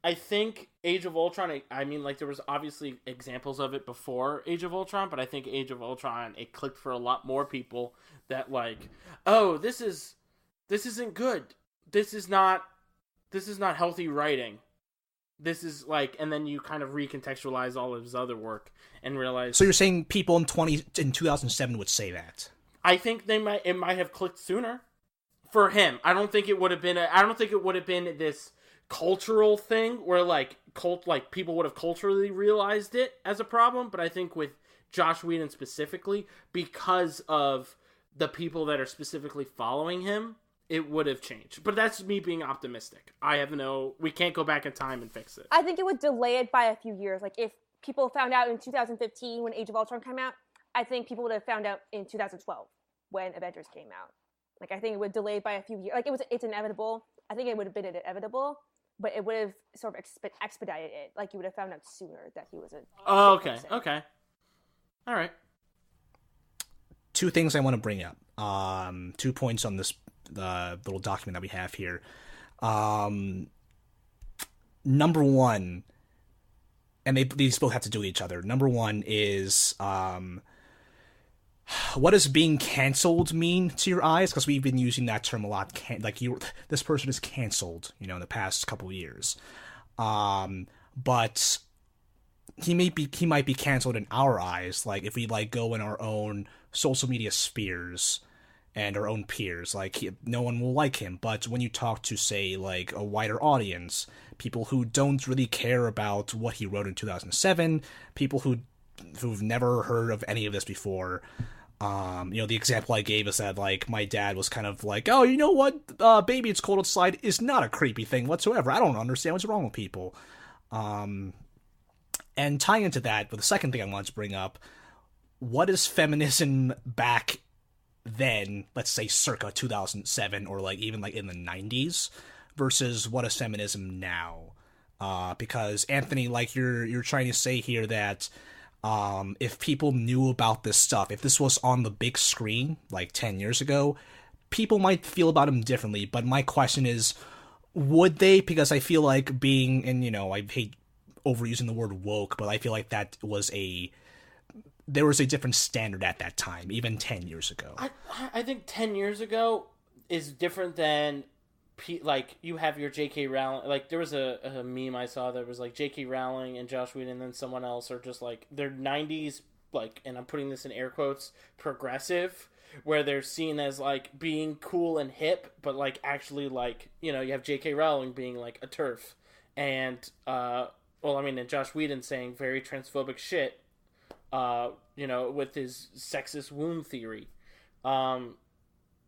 I think Age of Ultron, I mean, like, there was obviously examples of it before Age of Ultron, but I think Age of Ultron, it clicked for a lot more people that, like, oh, this isn't good. This is not healthy writing. This is, like, and then you kind of recontextualize all of his other work and realize... So you're saying people in 2007 would say that? I think it might have clicked sooner for him. I don't think it would have been this cultural thing where, like, people would have culturally realized it as a problem, but I think with Joss Whedon specifically, because of the people that are specifically following him, it would have changed. But that's me being optimistic. We can't go back in time and fix it. I think it would delay it by a few years. Like, if people found out in 2015 when Age of Ultron came out, I think people would have found out in 2012 when Avengers came out. Like, I think it would delay by a few years. Like, it's inevitable. I think it would have been inevitable, but it would have sort of expedited it. Like, you would have found out sooner that he was a... Oh, okay. Okay. All right. 2 things I want to bring up. 2 points on this little document that we have here. Number 1, and these both have to do with each other. Number 1 is what does being canceled mean to your eyes? Because we've been using that term a lot. This person is canceled, in the past couple of years. But he might be canceled in our eyes. Like, if we go in our own social media spheres and our own peers, no one will like him. But when you talk to, say, a wider audience, people who don't really care about what he wrote in 2007, people who've never heard of any of this before. The example I gave is that, my dad was kind of like, oh, you know what, Baby It's Cold Outside is not a creepy thing whatsoever. I don't understand what's wrong with people. And tying into that, but the second thing I wanted to bring up, what is feminism back then, let's say circa 2007, or even in the 90s, versus what is feminism now? Because Anthony, you're trying to say here that if people knew about this stuff, if this was on the big screen 10 years ago, people might feel about him differently. But my question is, would they? Because I feel like being, and I hate overusing the word woke, but I feel like there was a different standard at that time, even 10 years ago. I think 10 years ago is different than you have your J.K. Rowling. There was a meme I saw that was J.K. Rowling and Josh Whedon and then someone else are just they're 90s, and I'm putting this in air quotes, progressive, where they're seen as being cool and hip, but actually you have J.K. Rowling being a TERF, and and Josh Whedon saying very transphobic shit, with his sexist womb theory, and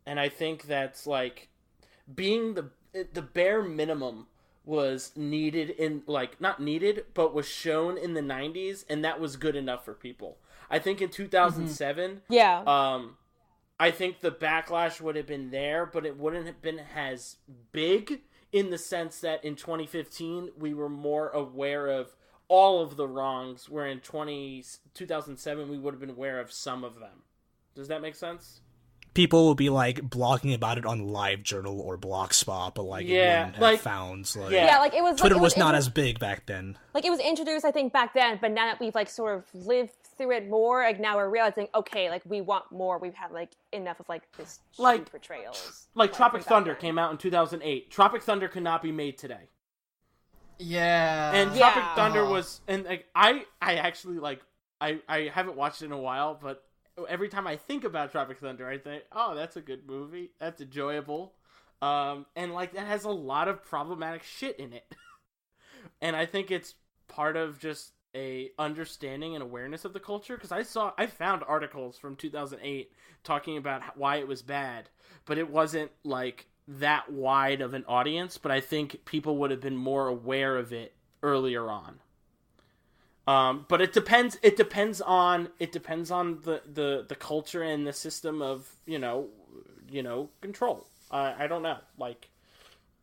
I think that's being the bare minimum was needed in not needed, but was shown in the 90s, and that was good enough for people. I think in 2007, I think the backlash would have been there, but it wouldn't have been as big, in the sense that in 2015 we were more aware of all of the wrongs, where in 2007 we would have been aware of some of them. Does that make sense? People will be blogging about it on LiveJournal or Blogspot, but it wouldn't have found it was Twitter was not as big back then. It was introduced, I think, back then, but now that we've sort of lived through it more, now we're realizing, okay, we want more. We've had enough of this shitty portrayals. Tropic Thunder came out in 2008. Tropic Thunder could not be made today. Yeah. And Tropic Thunder was, and I actually I haven't watched it in a while, but every time I think about Tropic Thunder, I think, oh, that's a good movie. That's enjoyable. And that has a lot of problematic shit in it. And I think it's part of just a understanding and awareness of the culture, because I found articles from 2008 talking about why it was bad, but it wasn't that wide of an audience, but I think people would have been more aware of it earlier on. But it depends on the culture and the system of control. I don't know.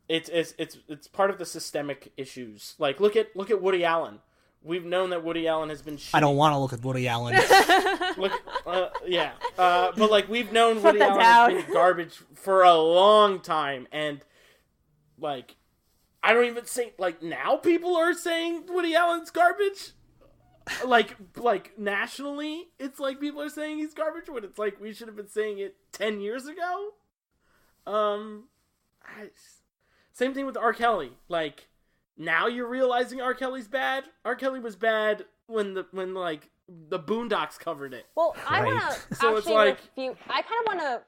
It's part of the systemic issues. Look at Woody Allen. We've known that Woody Allen has been shitty. I don't want to look at Woody Allen. But we've known Woody Allen has been garbage for a long time, and I don't even say now people are saying Woody Allen's garbage. Nationally, it's people are saying he's garbage when it's we should have been saying it 10 years ago. Same thing with R. Kelly. Now you're realizing R. Kelly's bad. R. Kelly was bad when the Boondocks covered it. Well, I want to refute. I want to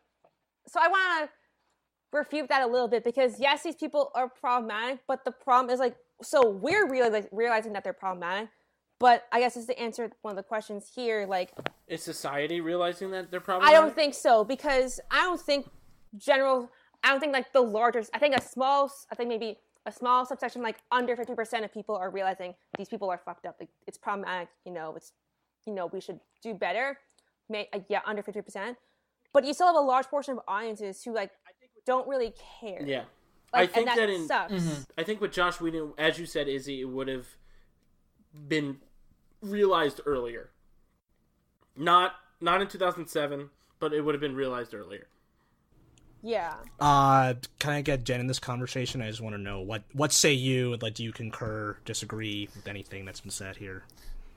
refute that a little bit, because yes, these people are problematic, but the problem is so we're realizing that they're problematic. But I guess is to answer one of the questions here, is society realizing that they're problematic? I don't think so, because I don't think the larger, I think maybe a small subsection, under 50% of people are realizing these people are fucked up. It's problematic, we should do better. Under 50%. But you still have a large portion of audiences who don't really care. Yeah. I think that sucks. Mm-hmm. I think what Josh Whedon, as you said, Izzy, it would have been realized earlier. Not in 2007, but it would have been realized earlier. Yeah. Can I get Jen in this conversation? I just want to know what say you? Do you concur, disagree with anything that's been said here?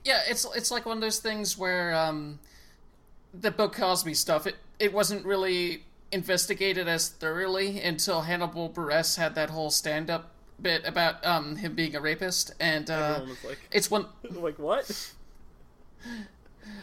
Yeah, it's one of those things where the Bill Cosby stuff, it wasn't really investigated as thoroughly until Hannibal Buress had that whole stand-up bit about him being a rapist, and Everyone was like, it's one like what?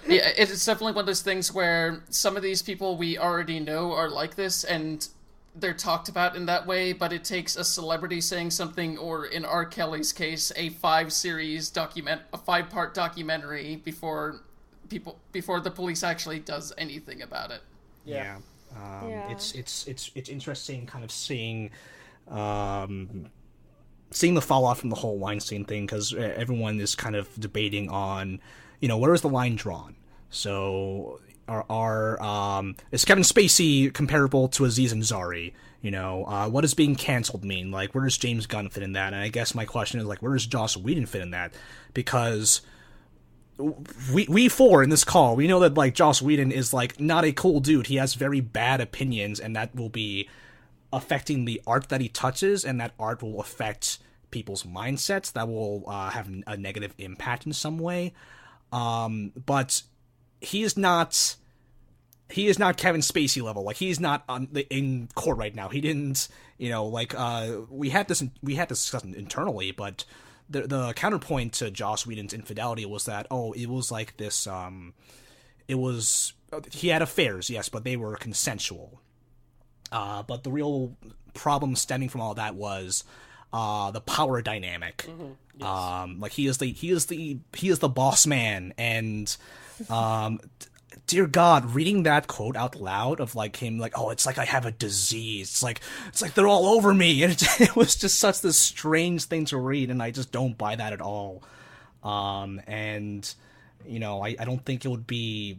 yeah, it's definitely one of those things where some of these people we already know are like this, and they're talked about in that way, but it takes a celebrity saying something, or in R. Kelly's case, a 5-part documentary before the police actually does anything about it. Yeah. It's interesting kind of seeing the fallout from the whole Weinstein thing, because everyone is kind of debating on, where is the line drawn? So is Kevin Spacey comparable to Aziz Ansari? What does being canceled mean? Like, where does James Gunn fit in that? And I guess my question is, like, where does Joss Whedon fit in that? Because we four in this call, we know that, like, Joss Whedon is, like, not a cool dude. He has very bad opinions, and that will be affecting the art that he touches, and that art will affect people's mindsets. That will have a negative impact in some way. But he is not Kevin Spacey level. Like, he's not in court right now. He didn't, we had this discussion internally, but the counterpoint to Joss Whedon's infidelity was that, it was like this, he had affairs, yes, but they were consensual. But the real problem stemming from all that was the power dynamic. Mm-hmm. Yes. Like, he is the boss man, and dear God, reading that quote out loud of, like, him, like, it's like I have a disease. It's like they're all over me, and it was just such this strange thing to read, and I just don't buy that at all. And I don't think it would be,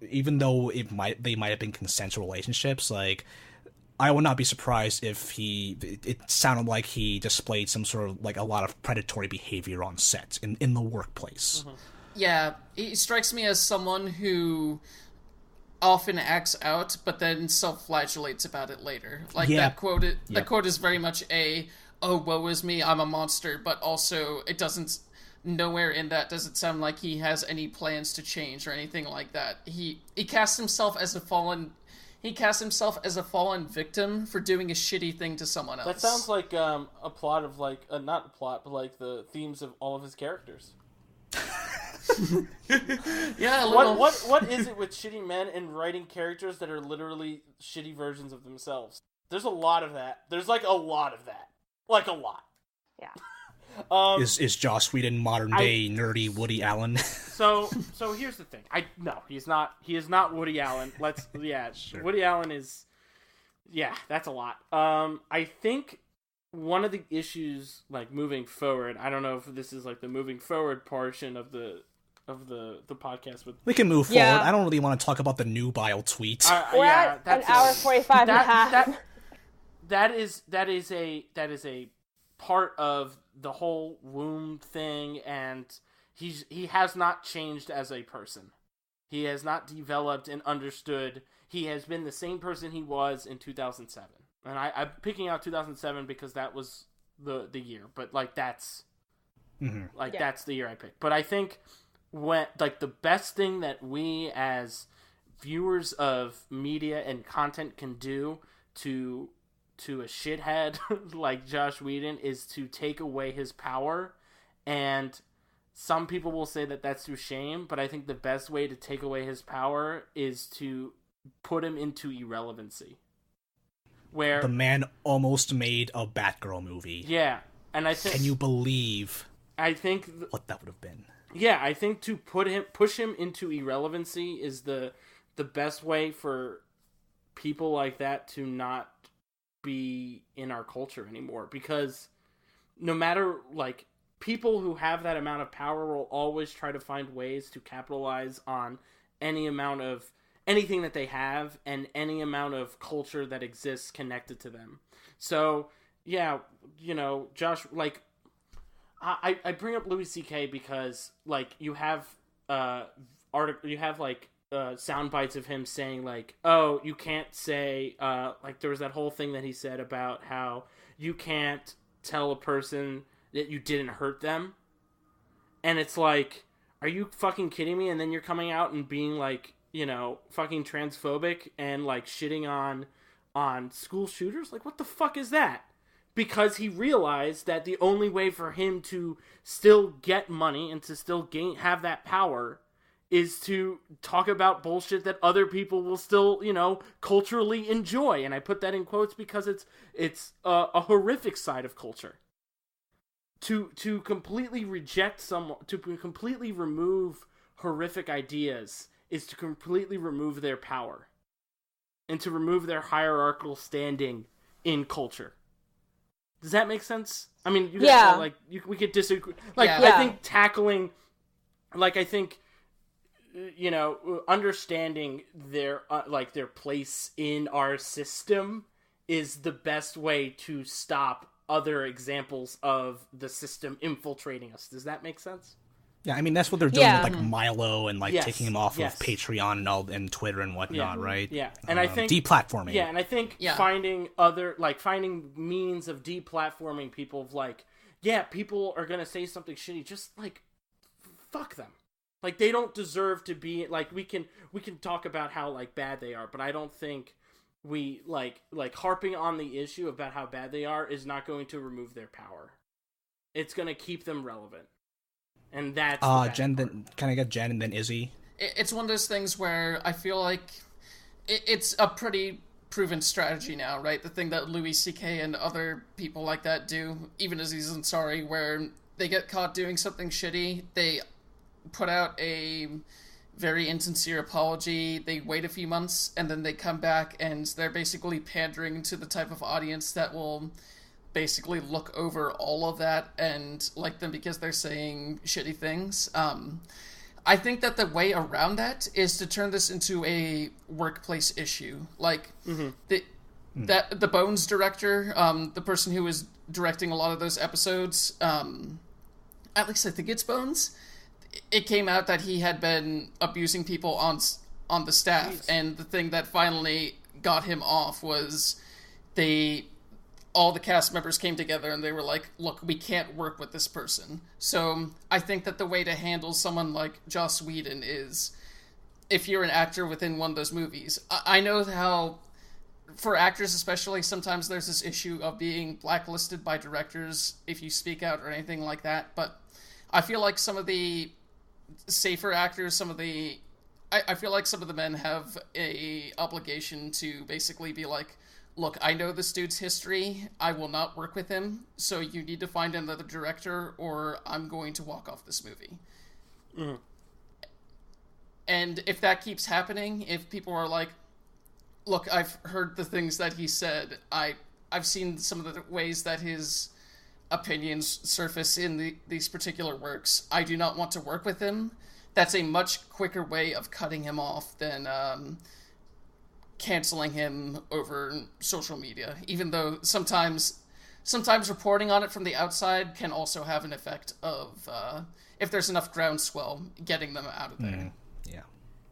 even though they might have been consensual relationships, like, I would not be surprised if it sounded like he displayed some sort of, like, a lot of predatory behavior on set in the workplace. Mm-hmm. Yeah, he strikes me as someone who often acts out, but then self-flagellates about it later. Like, that quote is very much oh, woe is me, I'm a monster, but also nowhere in that does it sound like he has any plans to change or anything like that. He casts himself as a fallen victim for doing a shitty thing to someone else. That sounds like a plot of, like, not a plot, but, like, the themes of all of his characters. Yeah, a little. What is it with shitty men and writing characters that are literally shitty versions of themselves? There's a lot of that. There's, like, a lot of that. Like, a lot. Yeah. Is Joss Whedon modern day nerdy Woody Allen? So here's the thing. No, he's not. He is not Woody Allen. Sure. Woody Allen is. Yeah, that's a lot. I think one of the issues, like, moving forward, I don't know if this is, like, the moving forward portion of the podcast. We can move forward. I don't really want to talk about the nubile tweet. We're at an hour 45 and a half. That is a part of the whole womb thing, and he has not changed as a person. He has not developed and understood. He has been the same person he was in 2007. And I'm picking out 2007 because that was the year, but, like, that's that's the year I picked. But I think the best thing that we as viewers of media and content can do to a shithead like Joss Whedon is to take away his power. And some people will say that that's through shame, but I think the best way to take away his power is to put him into irrelevancy. Where the man almost made a Batgirl movie. Yeah, and I think... Can you believe what that would have been? Yeah, I think to push him into irrelevancy is the best way for people like that to not be in our culture anymore. Because no matter, like, people who have that amount of power will always try to find ways to capitalize on any amount of anything that they have and any amount of culture that exists connected to them. So, yeah, Josh, like, I bring up Louis C.K. because, like, you have sound bites of him saying, like, oh, you can't say, like, there was that whole thing that he said about how you can't tell a person that you didn't hurt them. And it's like, are you fucking kidding me? And then you're coming out and being like, fucking transphobic and like shitting on school shooters. Like, what the fuck is that? Because he realized that the only way for him to still get money and to still have that power is to talk about bullshit that other people will still, culturally enjoy. And I put that in quotes because it's a horrific side of culture. To completely reject to completely remove horrific ideas is to completely remove their power and to remove their hierarchical standing in culture. Does that make sense? I mean, we could disagree. I think tackling, understanding their their place in our system is the best way to stop other examples of the system infiltrating us. Does that make sense? Yeah, I mean, that's what they're doing with, Milo and, Yes, taking him off of Patreon and Twitter and whatnot, right? Yeah, and I think... deplatforming. Yeah, and I think finding means of deplatforming people of, people are gonna say something shitty, just, fuck them. They don't deserve to be... we can talk about how, bad they are, but I don't think we, harping on the issue about how bad they are is not going to remove their power. It's gonna keep them relevant. And that's Jen. Then can I get Jen and then Izzy? It's one of those things where I feel like it's a pretty proven strategy now, right? The thing that Louis C.K. and other people like that do, even Aziz Ansari, where they get caught doing something shitty, they put out a very insincere apology, they wait a few months, and then they come back and they're basically pandering to the type of audience that will basically look over all of that and like them because they're saying shitty things. I think that the way around that is to turn this into a workplace issue. The Bones director, the person who was directing a lot of those episodes, at least I think it's Bones, it came out that he had been abusing people on the staff. Jeez. And the thing that finally got him off was all the cast members came together and they were like, look, we can't work with this person. So I think that the way to handle someone like Joss Whedon is, if you're an actor within one of those movies, I know how, for actors especially, sometimes there's this issue of being blacklisted by directors if you speak out or anything like that, but I feel like some of the safer actors, I feel like some of the men have a obligation to basically be like, look, I know this dude's history. I will not work with him. So you need to find another director or I'm going to walk off this movie. Mm. And if that keeps happening, if people are like, look, I've heard the things that he said. I've seen some of the ways that his opinions surface in these particular works. I do not want to work with him. That's a much quicker way of cutting him off than... canceling him over social media, even though sometimes reporting on it from the outside can also have an effect of, if there's enough groundswell, getting them out of there.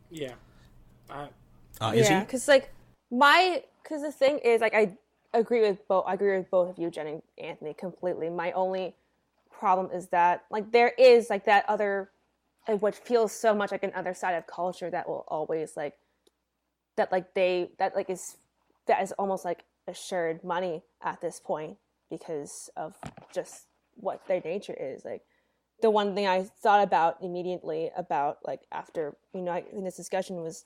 Yeah. Because the thing is, I agree with both of you, Jen and Anthony, completely. My only problem is that, there is, that other, what feels so much like an other side of culture that will always, that is almost like assured money at this point because of just what their nature is. The one thing I thought about immediately about after in this discussion was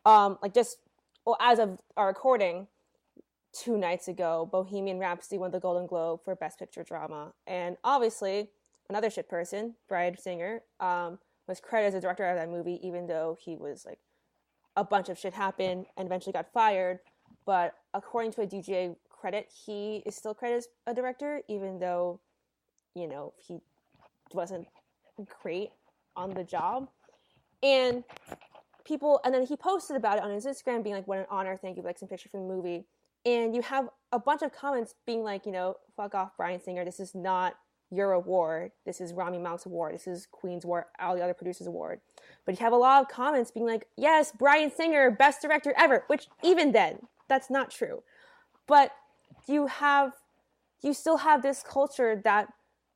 as of our recording 2 nights ago, Bohemian Rhapsody won the Golden Globe for Best Picture Drama, and obviously another shit person, Bryan Singer, was credited as a director of that movie, even though he was a bunch of shit happened and eventually got fired. But according to a DGA credit, he is still credited as a director, even though, he wasn't great on the job. And then he posted about it on his Instagram being what an honor, thank you, some picture from the movie. And you have a bunch of comments being fuck off, Bryan Singer, this is not your award, this is Rami Malek's award, this is Queen's award, all the other producers' award. But you have a lot of comments being yes, Bryan Singer, best director ever, which even then, that's not true. But you still have this culture that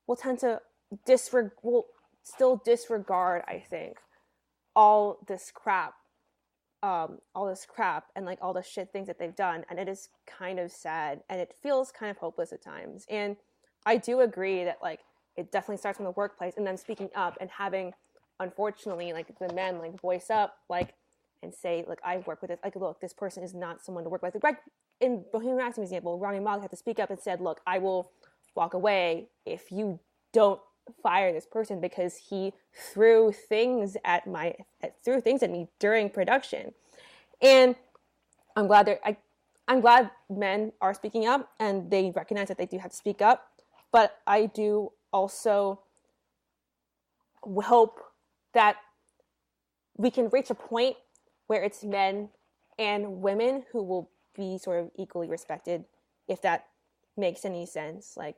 will tend to disregard, I think, all this crap all this crap and like all the shit things that they've done, and it is kind of sad and it feels kind of hopeless at times. And I do agree that like it definitely starts from the workplace and then speaking up and having, unfortunately, like the men like voice up like and say, like, I work with this, like, look, this person is not someone to work with. Like in Bohemian Rhapsody example, Rami Malek had to speak up and said, look, I will walk away if you don't fire this person because he threw things at me during production. And I'm glad men are speaking up and they recognize that they do have to speak up. But I do also hope that we can reach a point where it's men and women who will be sort of equally respected, if that makes any sense. Like,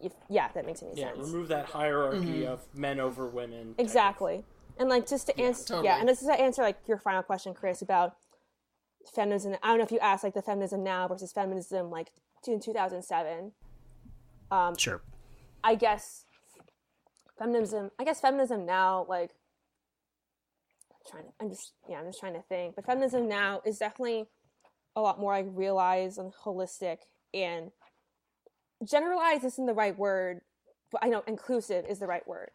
if that makes any sense. Remove that hierarchy of men over women. Exactly. And like just to answer, totally. and this is to answer like your final question, Chris, about feminism. I don't know if you asked like the feminism now versus feminism like in 2007. Sure. I guess feminism now, like I'm just trying to think. But feminism now is definitely a lot more like realized and holistic, and generalized isn't the right word, but I know inclusive is the right word.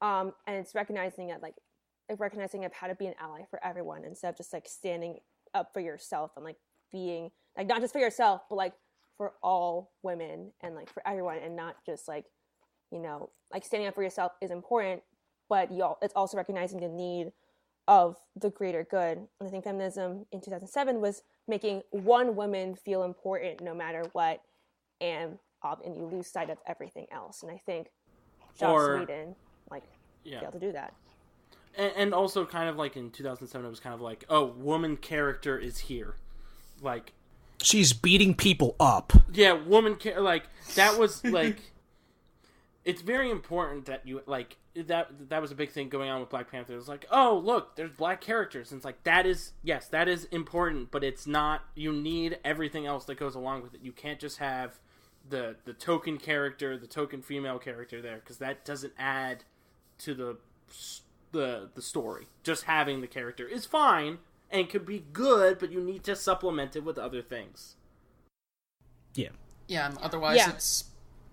And it's recognizing how to be an ally for everyone instead of just like standing up for yourself and like being like not just for yourself but like for all women and like for everyone, and not just like, you know, like standing up for yourself is important, but it's also recognizing the need of the greater good. And I think feminism in 2007 was making one woman feel important no matter what, and you lose sight of everything else. And I think Joss Whedon failed to do that. And also kind of like in 2007 it was kind of like, oh, woman character is here, like she's beating people up. Yeah, like that was like it's very important that you like that was a big thing going on with Black Panther. It was like, oh, look, there's black characters, and it's like that is important, but it's not, you need everything else that goes along with it. You can't just have the token character, the token female character there, because that doesn't add to the story. Just having the character is fine and could be good, but you need to supplement it with other things. Yeah. Yeah, otherwise it's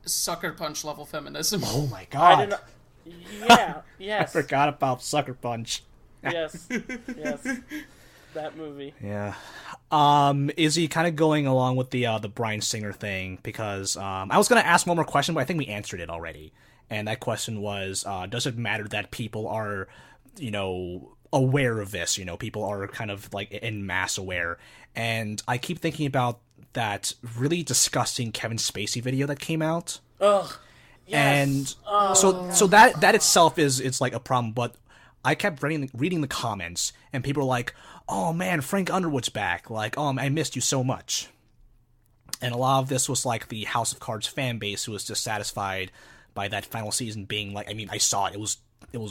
Sucker Punch level feminism. Oh my god. Yes. I forgot about Sucker Punch. Yes. That movie. Yeah. Is he kind of going along with the Bryan Singer thing? Because I was going to ask one more question, but I think we answered it already. And that question was, does it matter that people are, you know, aware of this? You know, people are kind of like en masse aware. And I keep thinking about that really disgusting Kevin Spacey video that came out. Ugh. Yes. And so that itself it's like a problem, but I kept reading the comments, and people were like, oh man, Frank Underwood's back. Like, oh, I missed you so much. And a lot of this was like the House of Cards fan base who was dissatisfied by that final season being like, I mean, I saw it. It was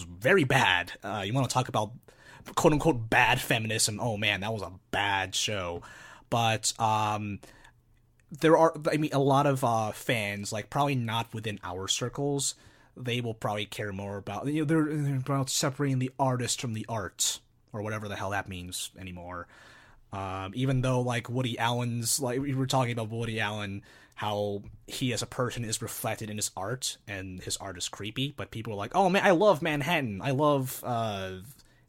very bad. You want to talk about quote unquote bad feminism? Oh man, that was a bad show. But there are, I mean, a lot of fans, like probably not within our circles, they will probably care more about, you know, they're about separating the artist from the art, or whatever the hell that means anymore. Even though, like, Woody Allen's, like, we were talking about Woody Allen, how he as a person is reflected in his art, and his art is creepy, but people are like, oh man, I love Manhattan, I love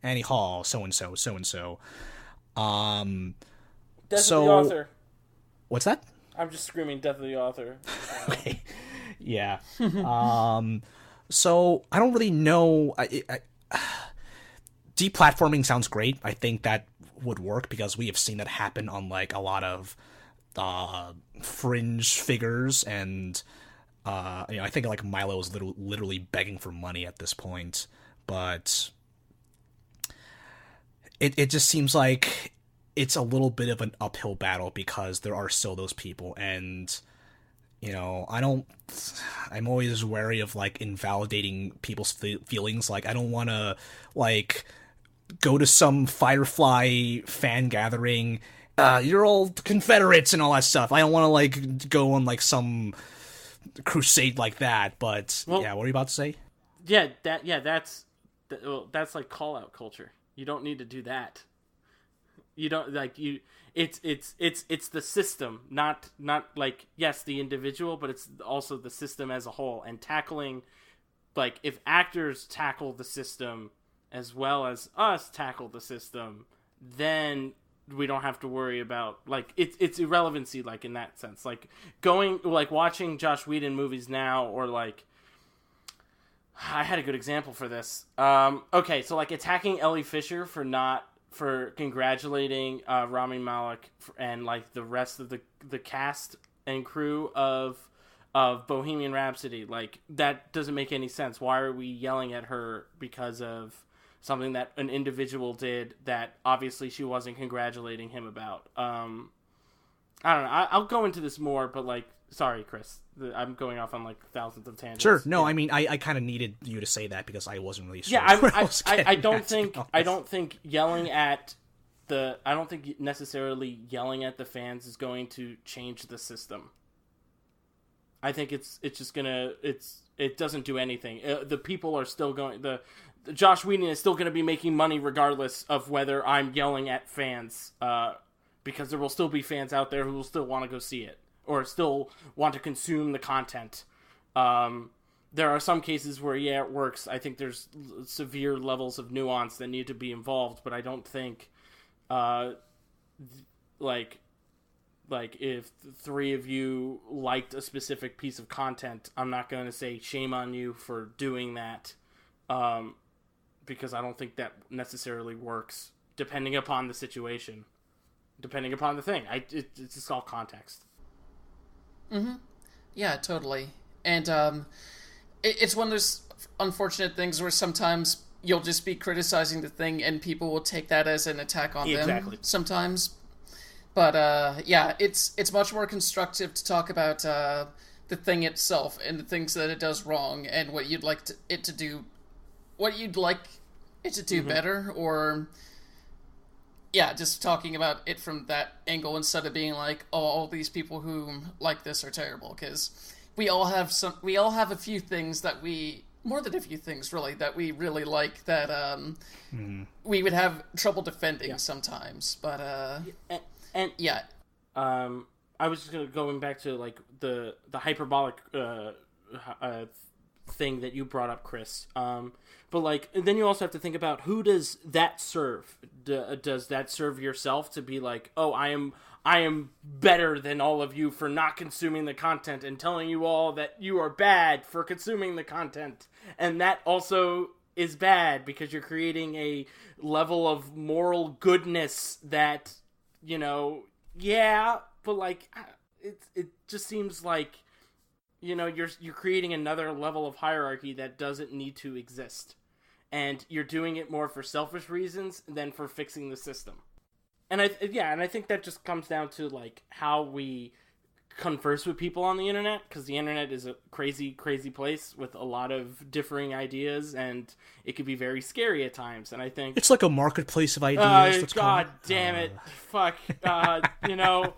Annie Hall, so-and-so. Death of the Author. What's that? I'm just screaming Death of the Author. Okay. Yeah. So I don't really know. Deplatforming sounds great. I think that would work because we have seen that happen on like a lot of fringe figures, and you know, I think like Milo is literally begging for money at this point. But it just seems like it's a little bit of an uphill battle because there are still those people, and you know, I'm always wary of, like, invalidating people's feelings. Like, I don't want to, like, go to some Firefly fan gathering, you're all Confederates and all that stuff. I don't want to, like, go on, like, some crusade like that, but, well, yeah, what are you about to say? Yeah, that's like call-out culture. You don't need to do that. You don't like you. It's the system, not like, yes, the individual, but it's also the system as a whole. And tackling, like, if actors tackle the system as well as us tackle the system, then we don't have to worry about, like, it's irrelevancy, like, in that sense. Like, watching Joss Whedon movies now, or, like, I had a good example for this. Okay, so, like, attacking Ellie Fisher for congratulating Rami Malek and, like, the rest of the cast and crew of Bohemian Rhapsody. Like, that doesn't make any sense. Why are we yelling at her because of something that an individual did that obviously she wasn't congratulating him about? I don't know. I'll go into this more, but, like, sorry, Chris. I'm going off on, like, thousands of tangents. Sure. No, yeah. I mean, I kind of needed you to say that because I wasn't really sure. Yeah, I don't think yelling at I don't think necessarily yelling at the fans is going to change the system. I think it's just gonna it doesn't do anything. The people are still going. The Joss Whedon is still going to be making money regardless of whether I'm yelling at fans, because there will still be fans out there who will still want to go see it or still want to consume the content. There are some cases where, yeah, it works. I think there's severe levels of nuance that need to be involved, but I don't think, like if three of you liked a specific piece of content, I'm not going to say shame on you for doing that, because I don't think that necessarily works, depending upon the situation, depending upon the thing. It's just all context. Mm-hmm. Yeah, totally. And it's one of those unfortunate things where sometimes you'll just be criticizing the thing and people will take that as an attack on them sometimes. But yeah, it's much more constructive to talk about the thing itself and the things that it does wrong and what you'd like it to do Mm-hmm. better, or yeah, just talking about it from that angle instead of being like, oh, all these people who like this are terrible, because we all have a few things that more than a few things really that we really like that we would have trouble defending sometimes, but yeah. I was just going back to, like, the hyperbolic thing that you brought up, Chris. But, like, then you also have to think about, who does that serve? Does that serve yourself to be like, oh, I am better than all of you for not consuming the content and telling you all that you are bad for consuming the content? And that also is bad because you're creating a level of moral goodness that, you know, yeah, but, like, it just seems like, you know, you're creating another level of hierarchy that doesn't need to exist. And you're doing it more for selfish reasons than for fixing the system. And I think that just comes down to, like, how we converse with people on the internet, because the internet is a crazy, crazy place with a lot of differing ideas, and it can be very scary at times. And I think it's like a marketplace of ideas. God damn it. Fuck. You know,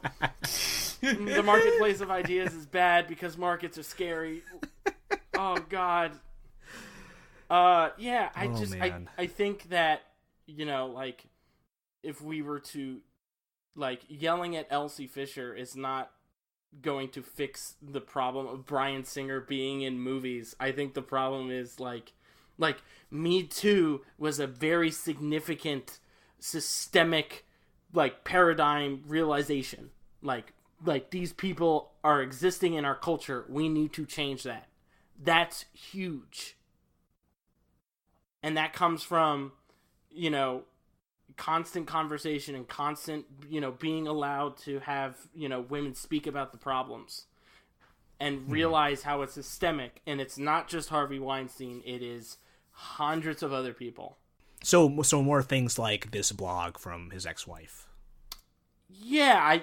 the marketplace of ideas is bad because markets are scary. Oh, God. Yeah, I think that, you know, like, if we were to, like, yelling at Elsie Fisher is not going to fix the problem of Bryan Singer being in movies. I think the problem is, like Me Too was a very significant systemic, like, paradigm realization. Like these people are existing in our culture. We need to change that. That's huge. And that comes from, you know, constant conversation and constant, you know, being allowed to have, you know, women speak about the problems and realize how it's systemic. And it's not just Harvey Weinstein. It is hundreds of other people. So more things like this blog from his ex-wife. Yeah.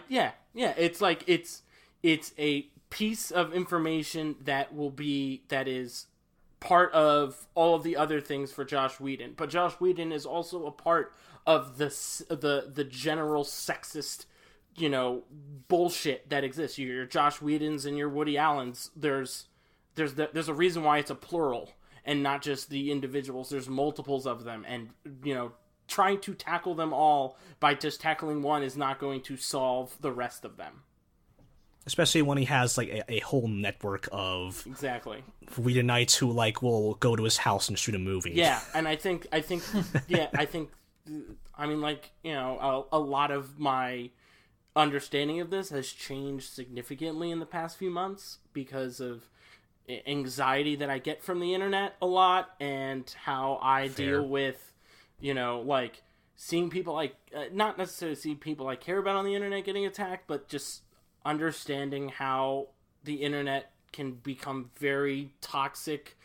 It's like, it's a piece of information that is part of all of the other things for Joss Whedon, but Joss Whedon is also a part of the general sexist, you know, bullshit that exists. Your Joss Whedons and your Woody Allens. There's a reason why it's a plural and not just the individuals. There's multiples of them, and, you know, trying to tackle them all by just tackling one is not going to solve the rest of them. Especially when he has like a whole network of exactly Whedonites who like will go to his house and shoot a movie. Yeah, and I think yeah, I mean, like, you know, a lot of my understanding of this has changed significantly in the past few months because of anxiety that I get from the internet a lot, and how I deal with, you know, like seeing people like not necessarily seeing people I care about on the internet getting attacked, but just understanding how the internet can become very toxic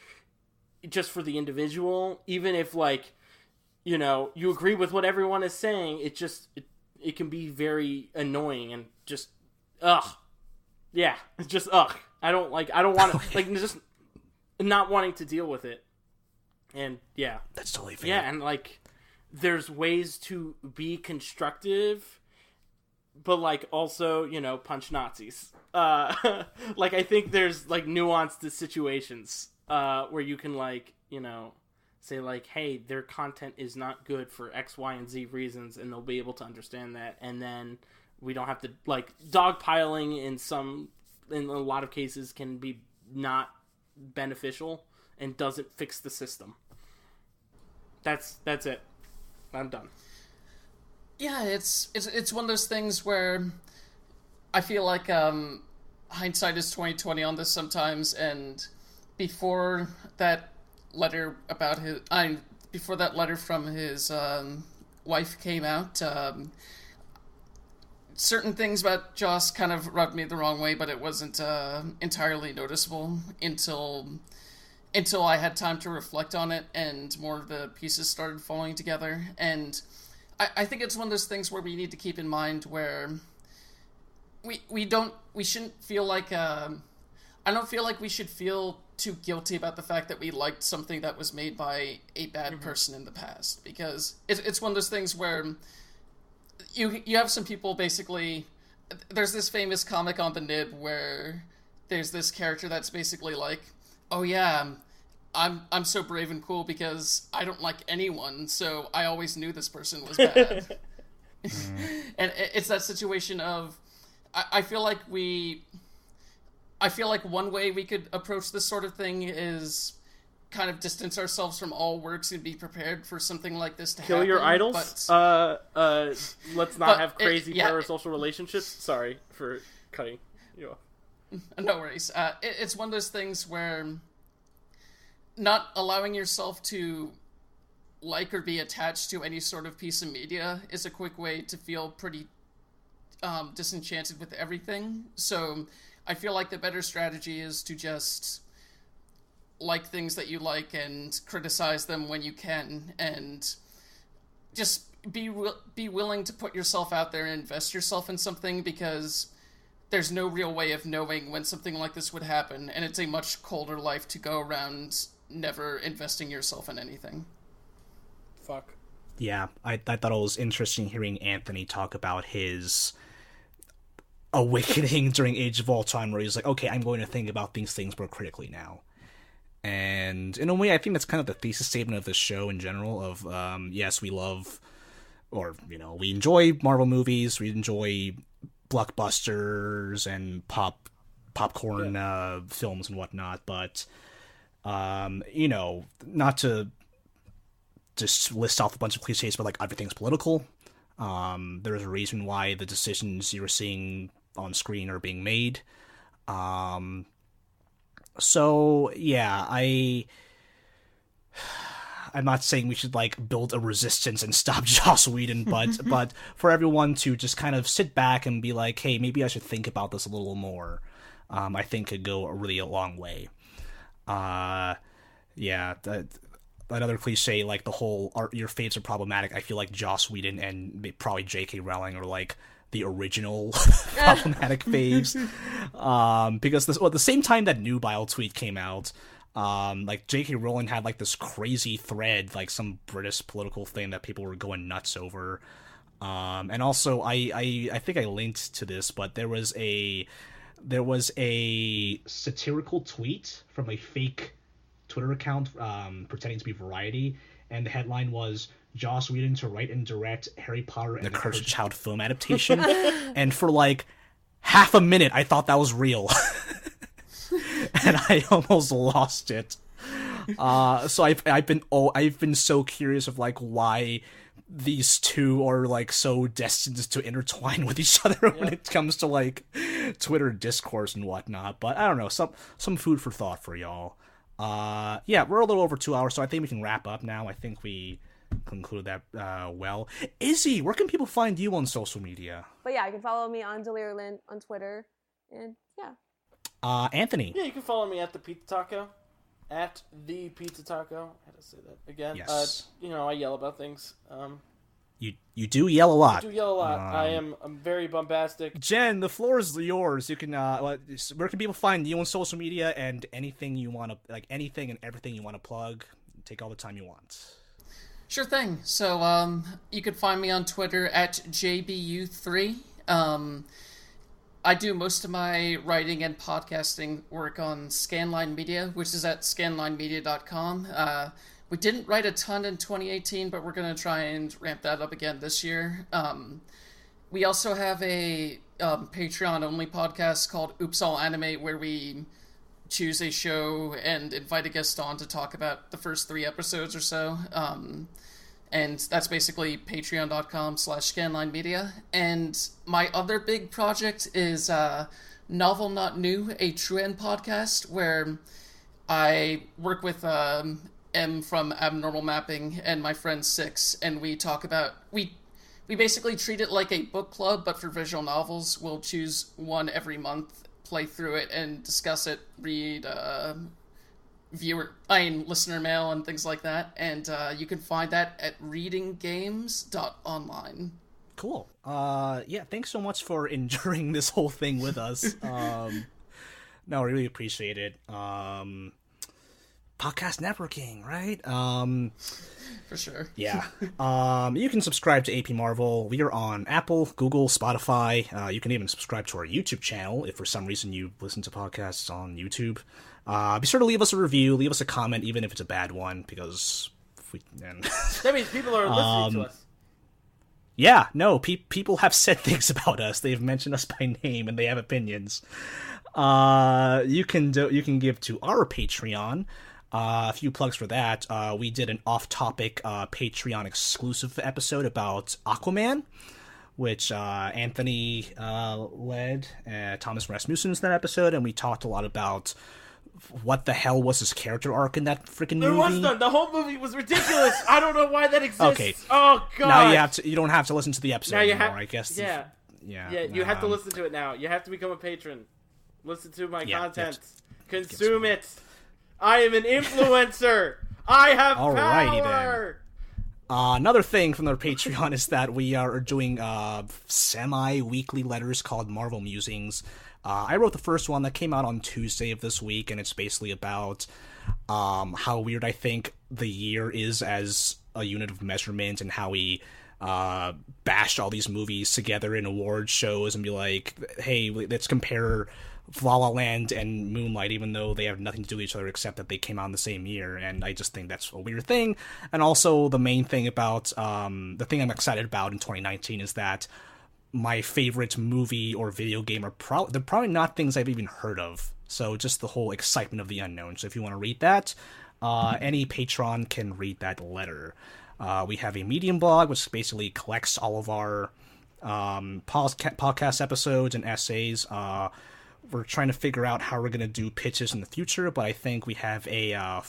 just for the individual, even if, like, you know, you agree with what everyone is saying. It can be very annoying and just yeah, it's just I don't want to like just not wanting to deal with it. And yeah, that's totally fair. Yeah, and like there's ways to be constructive, but like also, you know, punch Nazis. Like I think there's like nuanced situations where you can, like, you know, say like, hey, their content is not good for X, Y, and Z reasons, and they'll be able to understand that, and then we don't have to, like, dogpiling in a lot of cases can be not beneficial and doesn't fix the system. That's it. I'm done. Yeah, it's one of those things where I feel like hindsight is 20/20 on this sometimes, and before that letter from his wife came out, certain things about Joss kind of rubbed me the wrong way, but it wasn't entirely noticeable until I had time to reflect on it and more of the pieces started falling together. And I think it's one of those things where we need to keep in mind where we shouldn't feel like I don't feel like we should feel too guilty about the fact that we liked something that was made by a bad person in the past, because it's one of those things where you have some people, basically, there's this famous comic on the Nib where there's this character that's basically like, oh yeah, I'm so brave and cool because I don't like anyone, so I always knew this person was bad. And it's that situation of, I feel like one way we could approach this sort of thing is kind of distance ourselves from all works and be prepared for something like this to happen. Kill your idols? But, let's not have crazy parasocial relationships? Sorry for cutting you off. No worries. It's one of those things where not allowing yourself to like or be attached to any sort of piece of media is a quick way to feel pretty disenchanted with everything. So I feel like the better strategy is to just like things that you like and criticize them when you can, and just be willing to put yourself out there and invest yourself in something, because there's no real way of knowing when something like this would happen, and it's a much colder life to go around never investing yourself in anything. Fuck. Yeah, I thought it was interesting hearing Anthony talk about his awakening during Age of Ultron, where he's like, okay, I'm going to think about these things more critically now. And in a way, I think that's kind of the thesis statement of the show in general of, yes, we love, or, you know, we enjoy Marvel movies, we enjoy blockbusters and popcorn films and whatnot, but, you know, not to just list off a bunch of cliches, but, like, everything's political. There's a reason why the decisions you're seeing on screen are being made. So yeah, I'm not saying we should like build a resistance and stop Joss Whedon, but for everyone to just kind of sit back and be like, hey, maybe I should think about this a little more, I think could go a long way. Yeah, that other cliche, like the whole your faves are problematic. I feel like Joss Whedon and probably J.K. Rowling are like the original problematic faves, because the same time that Nubile tweet came out, like J.K. Rowling had like this crazy thread, like some British political thing that people were going nuts over, and also I think I linked to this, but there was a satirical tweet from a fake Twitter account pretending to be Variety, and the headline was Joss Whedon to write and direct Harry Potter and the Cursed Child film adaptation. And for like half a minute, I thought that was real. And I almost lost it. So I've been so curious of like why these two are like so destined to intertwine with each other when it comes to like Twitter discourse and whatnot. But I don't know, some food for thought for y'all. Yeah, we're a little over 2 hours, so I think we can wrap up now. I think we conclude that well. Izzy, where can people find you on social media? But yeah, you can follow me on Delirlin on Twitter, and yeah. Anthony. Yeah, you can follow me at the Pizza Taco. At the Pizza Taco. I had to say that again. Yes. I yell about things. You do yell a lot. I do yell a lot. I'm very bombastic. Jen, the floor is yours. You can where can people find you on social media and anything you want to anything and everything you want to plug? Take all the time you want. Sure thing. So you can find me on Twitter at JBU3. I do most of my writing and podcasting work on Scanline Media, which is at scanlinemedia.com. We didn't write a ton in 2018, but we're going to try and ramp that up again this year. We also have a Patreon-only podcast called Oops All Anime, where we choose a show and invite a guest on to talk about the first 3 episodes or so. And that's basically patreon.com/scanlinemedia. And my other big project is Novel Not New, a True End podcast, where I work with M from Abnormal Mapping and my friend Six, and we talk about... We basically treat it like a book club, but for visual novels. We'll choose one every month, play through it, and discuss it, read... listener mail and things like that, and you can find that at readinggames.online. Cool. Yeah, thanks so much for enduring this whole thing with us. No, I really appreciate it. Podcast networking, right? For sure. Yeah. You can subscribe to AP Marvel. We are on Apple, Google, Spotify. You can even subscribe to our YouTube channel if for some reason you listen to podcasts on YouTube. Be sure to leave us a review, leave us a comment, even if it's a bad one, because that means people are listening to us. Yeah, no, people have said things about us. They've mentioned us by name, and they have opinions. You can give to our Patreon. A few plugs for that. We did an off-topic Patreon exclusive episode about Aquaman, which Anthony led. Thomas Rasmussen's that episode, and we talked a lot about what the hell was his character arc in that freaking movie. There was none. The whole movie was ridiculous. I don't know why that exists. Okay. Oh god. Now you don't have to listen to the episode anymore, I guess. Yeah. You have to listen to it now. You have to become a patron. Listen to my content. Consume it. I am an influencer. I have Alrighty power. Then. Another thing from our Patreon is that we are doing semi-weekly letters called Marvel Musings. I wrote the first one that came out on Tuesday of this week, and it's basically about how weird I think the year is as a unit of measurement, and how we bash all these movies together in award shows and be like, hey, let's compare La La Land and Moonlight, even though they have nothing to do with each other except that they came out in the same year, and I just think that's a weird thing. And also the main thing about the thing I'm excited about in 2019 is that my favorite movie or video game are they're probably not things I've even heard of. So just the whole excitement of the unknown. So if you want to read that, any patron can read that letter. We have a Medium blog, which basically collects all of our podcast episodes and essays. We're trying to figure out how we're going to do pitches in the future, but I think we have a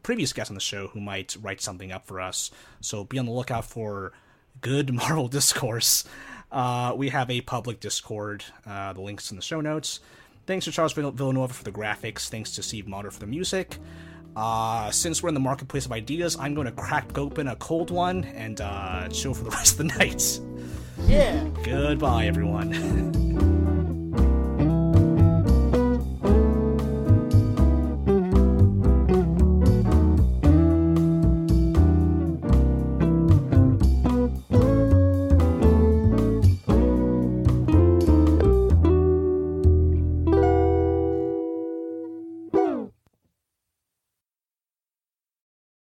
previous guest on the show who might write something up for us. So be on the lookout for good Marvel discourse. We have a public Discord. The link's in the show notes. Thanks to Charles Villanova for the graphics. Thanks to Steve Motter for the music. Since we're in the marketplace of ideas, I'm going to crack open a cold one and chill for the rest of the night. Yeah. Goodbye, everyone.